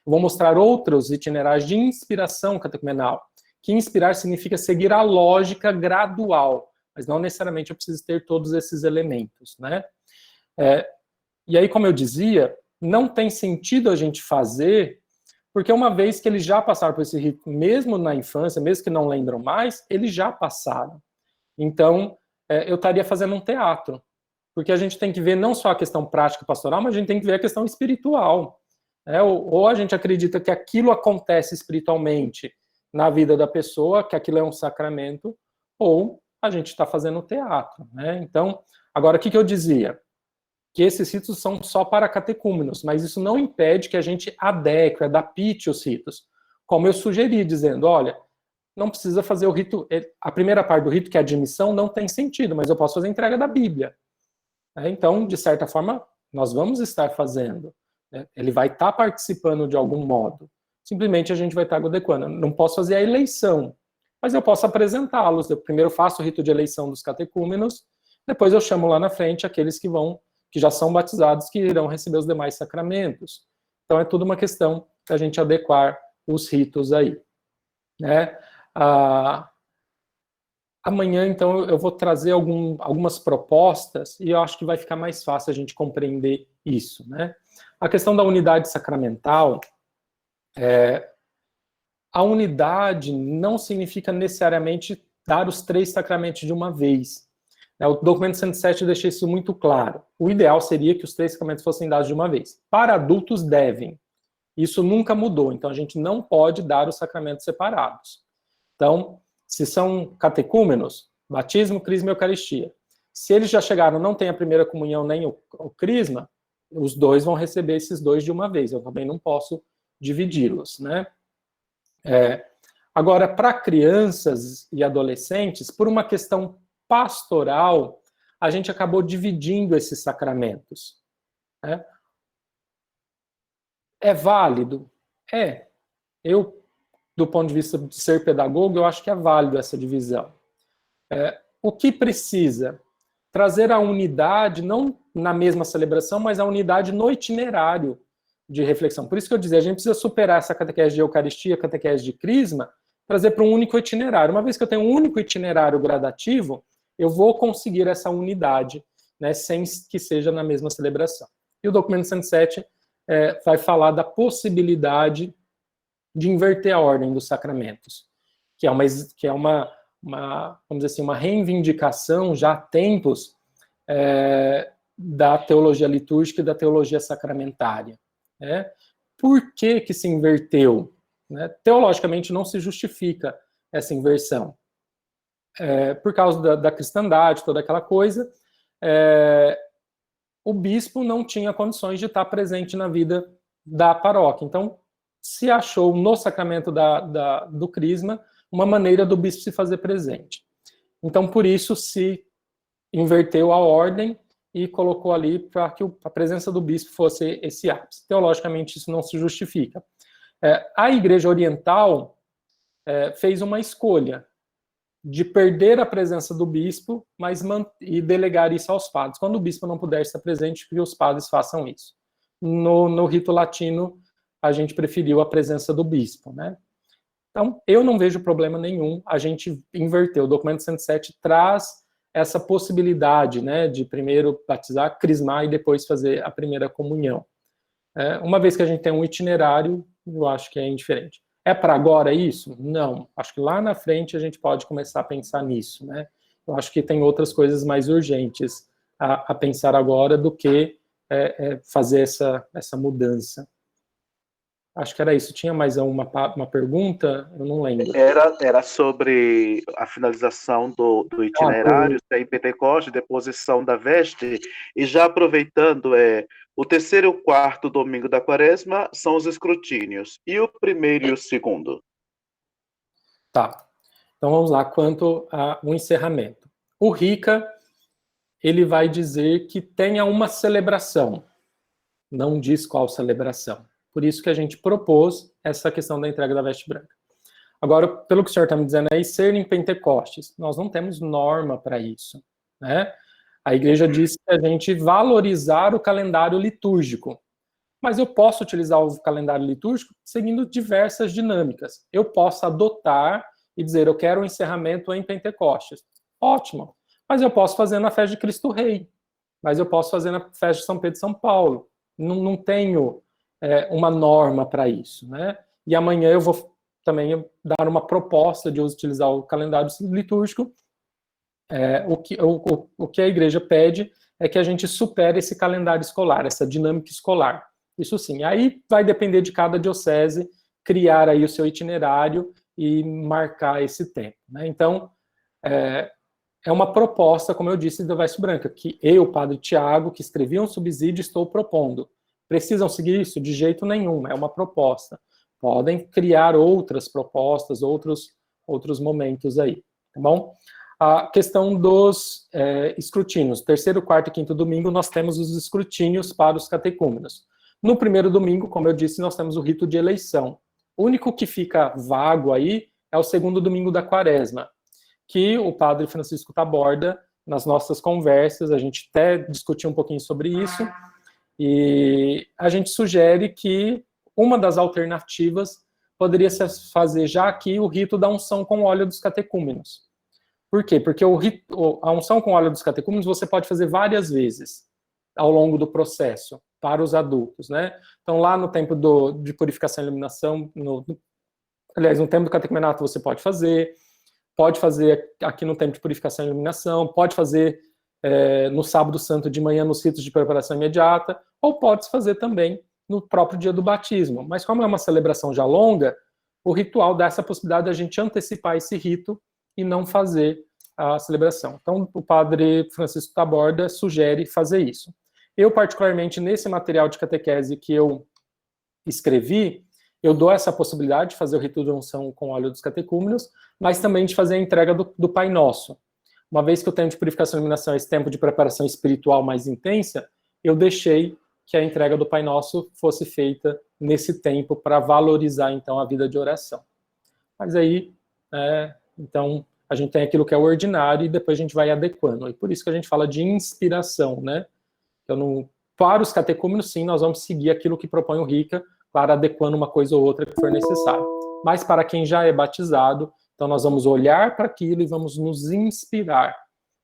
vou mostrar outros itinerários de inspiração catecumenal, que inspirar significa seguir a lógica gradual, mas não necessariamente eu preciso ter todos esses elementos, né? E aí, como eu dizia, não tem sentido a gente fazer, porque uma vez que eles já passaram por esse rito, mesmo na infância, mesmo que não lembram mais, eles já passaram. Então, eu estaria fazendo um teatro, porque a gente tem que ver não só a questão prática pastoral, mas a gente tem que ver a questão espiritual. Ou a gente acredita que aquilo acontece espiritualmente na vida da pessoa, que aquilo é um sacramento, ou a gente está fazendo teatro, né? Então, agora, o que eu dizia? Que esses ritos são só para catecúmenos, mas isso não impede que a gente adeque, adapte os ritos. Como eu sugeri, dizendo, olha, não precisa fazer o rito, a primeira parte do rito, que é a admissão, não tem sentido, mas eu posso fazer a entrega da Bíblia. Então, de certa forma, nós vamos estar fazendo. Ele vai estar participando de algum modo. Simplesmente a gente vai estar adequando. Não posso fazer a eleição, mas eu posso apresentá-los. Eu primeiro faço o rito de eleição dos catecúmenos, depois eu chamo lá na frente aqueles que já são batizados, que irão receber os demais sacramentos. Então é tudo uma questão da gente adequar os ritos aí. Né? Amanhã, então, eu vou trazer algumas propostas e eu acho que vai ficar mais fácil a gente compreender isso. Né? A questão da unidade sacramental, a unidade não significa necessariamente dar os 3 sacramentos de uma vez. O documento 107 deixa isso muito claro. O ideal seria que os 3 sacramentos fossem dados de uma vez. Para adultos, devem. Isso nunca mudou. Então, a gente não pode dar os sacramentos separados. Então, se são catecúmenos, batismo, crisma e eucaristia. Se eles já chegaram, não tem a primeira comunhão nem o crisma, os 2 vão receber esses 2 de uma vez. Eu também não posso dividi-los, né? Agora, para crianças e adolescentes, por uma questão pastoral, a gente acabou dividindo esses sacramentos. É válido? Eu, do ponto de vista de ser pedagogo, eu acho que é válido essa divisão. O que precisa? trazer a unidade, não na mesma celebração, mas a unidade no itinerário de reflexão. Por isso que eu dizia, a gente precisa superar essa catequese de Eucaristia, catequese de Crisma, trazer para um único itinerário. Uma vez que eu tenho um único itinerário gradativo, eu vou conseguir essa unidade, né, sem que seja na mesma celebração. E o documento 107 vai falar da possibilidade de inverter a ordem dos sacramentos, que é uma vamos dizer assim, uma reivindicação já há tempos da teologia litúrgica e da teologia sacramentária. Né? Por que que se inverteu? Né? Teologicamente não se justifica essa inversão. Por causa da cristandade, toda aquela coisa, o bispo não tinha condições de estar presente na vida da paróquia. Então, se achou no sacramento do crisma uma maneira do bispo se fazer presente. Então, por isso, se inverteu a ordem e colocou ali para que a presença do bispo fosse esse ápice. Teologicamente, isso não se justifica. A Igreja Oriental fez uma escolha de perder a presença do bispo, e delegar isso aos padres. Quando o bispo não puder estar presente, que os padres façam isso. No rito latino, a gente preferiu a presença do bispo, né? Então, eu não vejo problema nenhum, a gente inverteu. O documento 107 traz essa possibilidade, né, de primeiro batizar, crismar e depois fazer a primeira comunhão. Uma vez que a gente tem um itinerário, eu acho que é indiferente. É para agora isso? Não. Acho que lá na frente a gente pode começar a pensar nisso, né? Eu acho que tem outras coisas mais urgentes a pensar agora do que fazer essa mudança. Acho que era isso. Tinha mais uma pergunta? Eu não lembro. Era sobre a finalização do itinerário, em Pentecostes, deposição da veste, e já aproveitando, o terceiro e o quarto domingo da quaresma são os escrutínios, e o primeiro e o segundo? Tá. Então vamos lá, quanto ao encerramento. O Rica, ele vai dizer que tenha uma celebração, não diz qual celebração. Por isso que a gente propôs essa questão da entrega da veste branca. Agora, pelo que o senhor está me dizendo aí, ser em Pentecostes, nós não temos norma para isso, né? A igreja diz que a gente valorizar o calendário litúrgico, mas eu posso utilizar o calendário litúrgico seguindo diversas dinâmicas. Eu posso adotar e dizer, eu quero o encerramento em Pentecostes. Ótimo. Mas eu posso fazer na festa de Cristo Rei. Mas eu posso fazer na festa de São Pedro e São Paulo. Não tenho uma norma para isso, né? E amanhã eu vou também dar uma proposta de utilizar o calendário litúrgico. O que a igreja pede é que a gente supere esse calendário escolar, essa dinâmica escolar. Isso sim. Aí vai depender de cada diocese criar aí o seu itinerário e marcar esse tempo, né? Então, é uma proposta, como eu disse, da Veste Branca, que eu, Padre Tiago, que escrevi um subsídio, estou propondo. Precisam seguir isso? De jeito nenhum, é uma proposta. Podem criar outras propostas, outros momentos aí, tá bom? A questão dos escrutínios. Terceiro, quarto e quinto domingo, nós temos os escrutínios para os catecúmenos. No primeiro domingo, como eu disse, nós temos o rito de eleição. O único que fica vago aí é o segundo domingo da quaresma, que o padre Francisco Taborda, nas nossas conversas, a gente até discutiu um pouquinho sobre isso, e a gente sugere que uma das alternativas poderia ser fazer já aqui o rito da unção com óleo dos catecúmenos. Por quê? Porque a unção com óleo dos catecúmenos você pode fazer várias vezes ao longo do processo para os adultos, né? Então, lá no tempo de purificação e iluminação, aliás, no tempo do catecumenato você pode fazer aqui no tempo de purificação e iluminação, pode fazer no sábado santo de manhã nos ritos de preparação imediata, ou pode fazer também no próprio dia do batismo. Mas como é uma celebração já longa, o ritual dá essa possibilidade de a gente antecipar esse rito e não fazer a celebração. Então, o padre Francisco Taborda sugere fazer isso. Eu, particularmente, nesse material de catequese que eu escrevi, eu dou essa possibilidade de fazer o rito de unção com óleo dos catecúmenos, mas também de fazer a entrega do Pai Nosso. Uma vez que o tempo de purificação e iluminação é esse tempo de preparação espiritual mais intensa, eu deixei que a entrega do Pai Nosso fosse feita nesse tempo para valorizar, então, a vida de oração. Mas aí, então, a gente tem aquilo que é o ordinário e depois a gente vai adequando. E por isso que a gente fala de inspiração, né? Então, para os catecúmenos, sim, nós vamos seguir aquilo que propõe o RICA, para adequando uma coisa ou outra que for necessário. Mas para quem já é batizado, então nós vamos olhar para aquilo e vamos nos inspirar,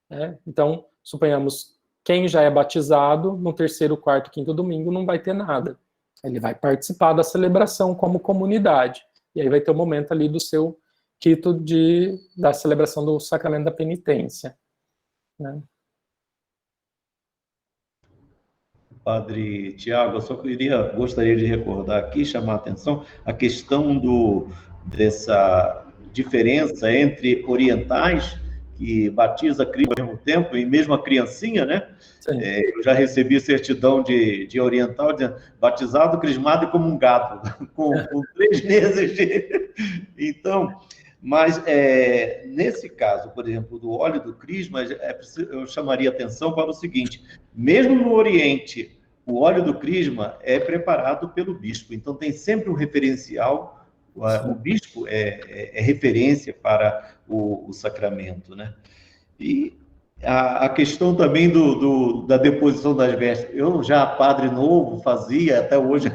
né? Então, suponhamos, quem já é batizado, no terceiro, quarto, quinto domingo, não vai ter nada. Ele vai participar da celebração como comunidade. E aí vai ter o momento ali do seu quito da celebração do sacramento da penitência, né? Padre Tiago, eu só gostaria de recordar aqui, chamar a atenção, a questão dessa diferença entre orientais, que batiza a criança ao mesmo tempo, e mesmo a criancinha, né? Eu já recebi certidão de oriental, batizado, crismado e comungado, com 3 meses de... Então, mas nesse caso, por exemplo, do óleo do crisma, eu chamaria atenção para o seguinte: mesmo no Oriente, o óleo do crisma é preparado pelo bispo, então tem sempre um referencial. O bispo é referência para o sacramento, né? E a questão também da deposição das vestes. Eu já, padre novo, fazia, até hoje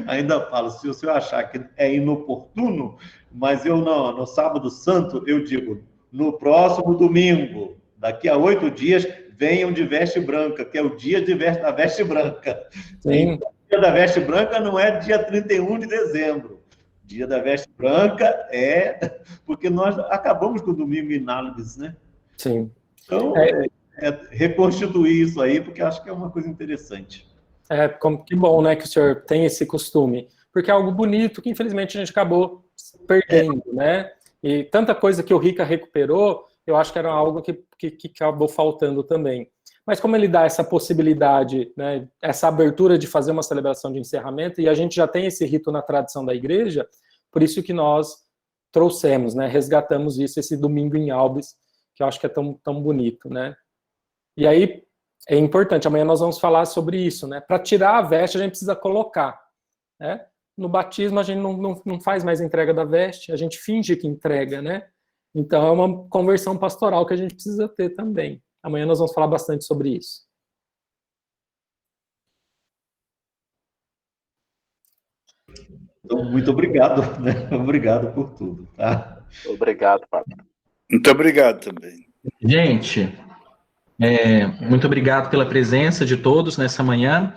ainda falo, se o senhor achar que é inoportuno, mas eu no sábado santo, eu digo, no próximo domingo, daqui a 8 dias, venham de veste branca, que é o dia da veste branca. Sim. Então, o dia da veste branca não é dia 31 de dezembro. Dia da veste branca porque nós acabamos com o domingo inálides, né? Sim. Então, reconstituir isso aí, porque acho que é uma coisa interessante. Que bom, né, que o senhor tem esse costume, porque é algo bonito que, infelizmente, a gente acabou perdendo, né? E tanta coisa que o RICA recuperou, eu acho que era algo que acabou faltando também. Mas como ele dá essa possibilidade, né, essa abertura de fazer uma celebração de encerramento, e a gente já tem esse rito na tradição da igreja, por isso que nós trouxemos, né, resgatamos isso, esse domingo em Albis, que eu acho que é tão não né? E aí, é importante, amanhã nós vamos falar sobre isso, né? Para tirar a veste, a gente precisa colocar, né? No batismo, a gente não faz mais entrega da veste, a gente finge que entrega, né? Então, é uma conversão pastoral que a gente precisa ter também. Amanhã nós vamos falar bastante sobre isso. Então, muito obrigado, né? Obrigado por tudo, tá? Obrigado, padre. Muito obrigado também. Gente, muito obrigado pela presença de todos nessa manhã.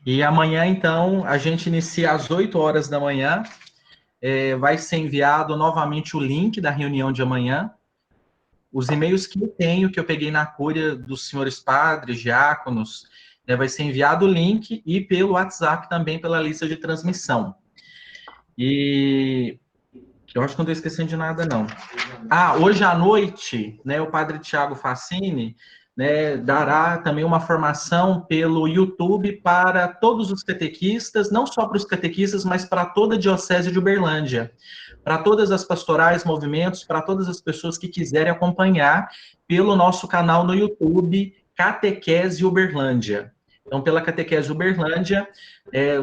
E amanhã, então, a gente inicia às 8 horas da manhã. Vai ser enviado novamente o link da reunião de amanhã. Os e-mails que eu tenho, que eu peguei na cúria dos senhores padres, diáconos, vai ser enviado o link e pelo WhatsApp também, pela lista de transmissão. E eu acho que não estou esquecendo de nada, não. Hoje à noite, né, o padre Tiago Fassini, né, dará também uma formação pelo YouTube para todos os catequistas, não só para os catequistas, mas para toda a Diocese de Uberlândia, para todas as pastorais, movimentos, para todas as pessoas que quiserem acompanhar pelo nosso canal no YouTube, Catequese Uberlândia. Então, pela Catequese Uberlândia,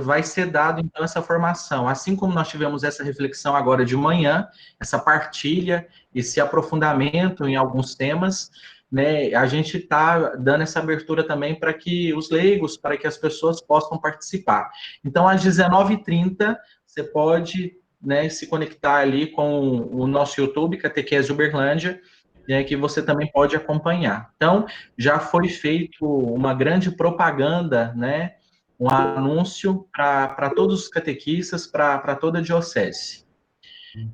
vai ser dado, então, essa formação. Assim como nós tivemos essa reflexão agora de manhã, essa partilha, esse aprofundamento em alguns temas, né, a gente está dando essa abertura também para que os leigos, para que as pessoas possam participar. Então, às 19h30, você pode, né, se conectar ali com o nosso YouTube, Catequese Uberlândia, que você também pode acompanhar. Então, já foi feito uma grande propaganda, né, um anúncio para todos os catequistas, para toda a diocese.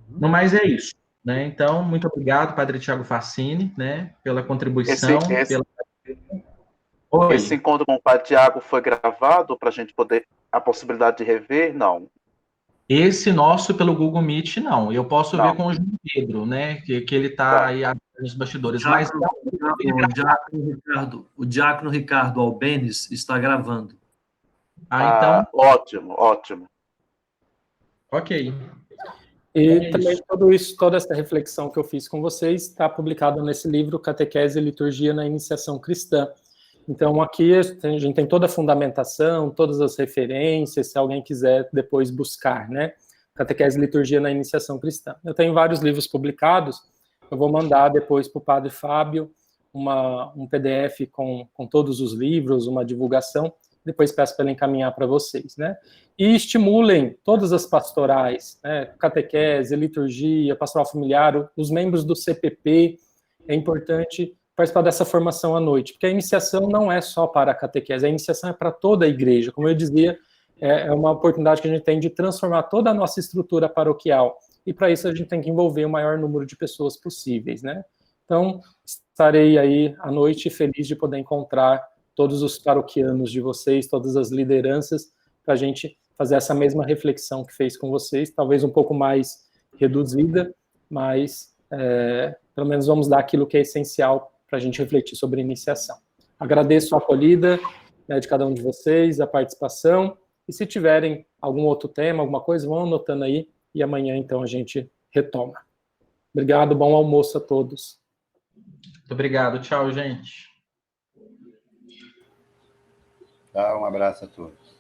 No mais, é isso. Né? Então, muito obrigado, Padre Tiago Fassini, né, pela contribuição. Esse encontro com o Padre Tiago foi gravado para a gente poder, a possibilidade de rever? Não. Esse nosso, pelo Google Meet, não. Eu posso ver com o João Pedro, né, que ele está aí nos bastidores. O diácono Ricardo Albenes está gravando. Então... Ótimo, ótimo. Ok. E também toda essa reflexão que eu fiz com vocês está publicada nesse livro, Catequese e Liturgia na Iniciação Cristã. Então, aqui a gente tem toda a fundamentação, todas as referências, se alguém quiser depois buscar, né? Catequese e Liturgia na Iniciação Cristã. Eu tenho vários livros publicados, eu vou mandar depois para o Padre Fábio um PDF com todos os livros, uma divulgação, depois peço para ele encaminhar para vocês, né? E estimulem todas as pastorais, né? Catequese, liturgia, pastoral familiar, os membros do CPP, é importante participar dessa formação à noite, porque a iniciação não é só para a catequese, a iniciação é para toda a igreja, como eu dizia, é uma oportunidade que a gente tem de transformar toda a nossa estrutura paroquial, e para isso a gente tem que envolver o maior número de pessoas possíveis, né? Então, estarei aí à noite feliz de poder encontrar todos os paroquianos de vocês, todas as lideranças, para a gente fazer essa mesma reflexão que fez com vocês, talvez um pouco mais reduzida, mas pelo menos vamos dar aquilo que é essencial para a gente refletir sobre a iniciação. Agradeço a acolhida, né, de cada um de vocês, a participação, e se tiverem algum outro tema, alguma coisa, vão anotando aí, e amanhã, então, a gente retoma. Obrigado, bom almoço a todos. Muito obrigado, tchau, gente. Dá um abraço a todos.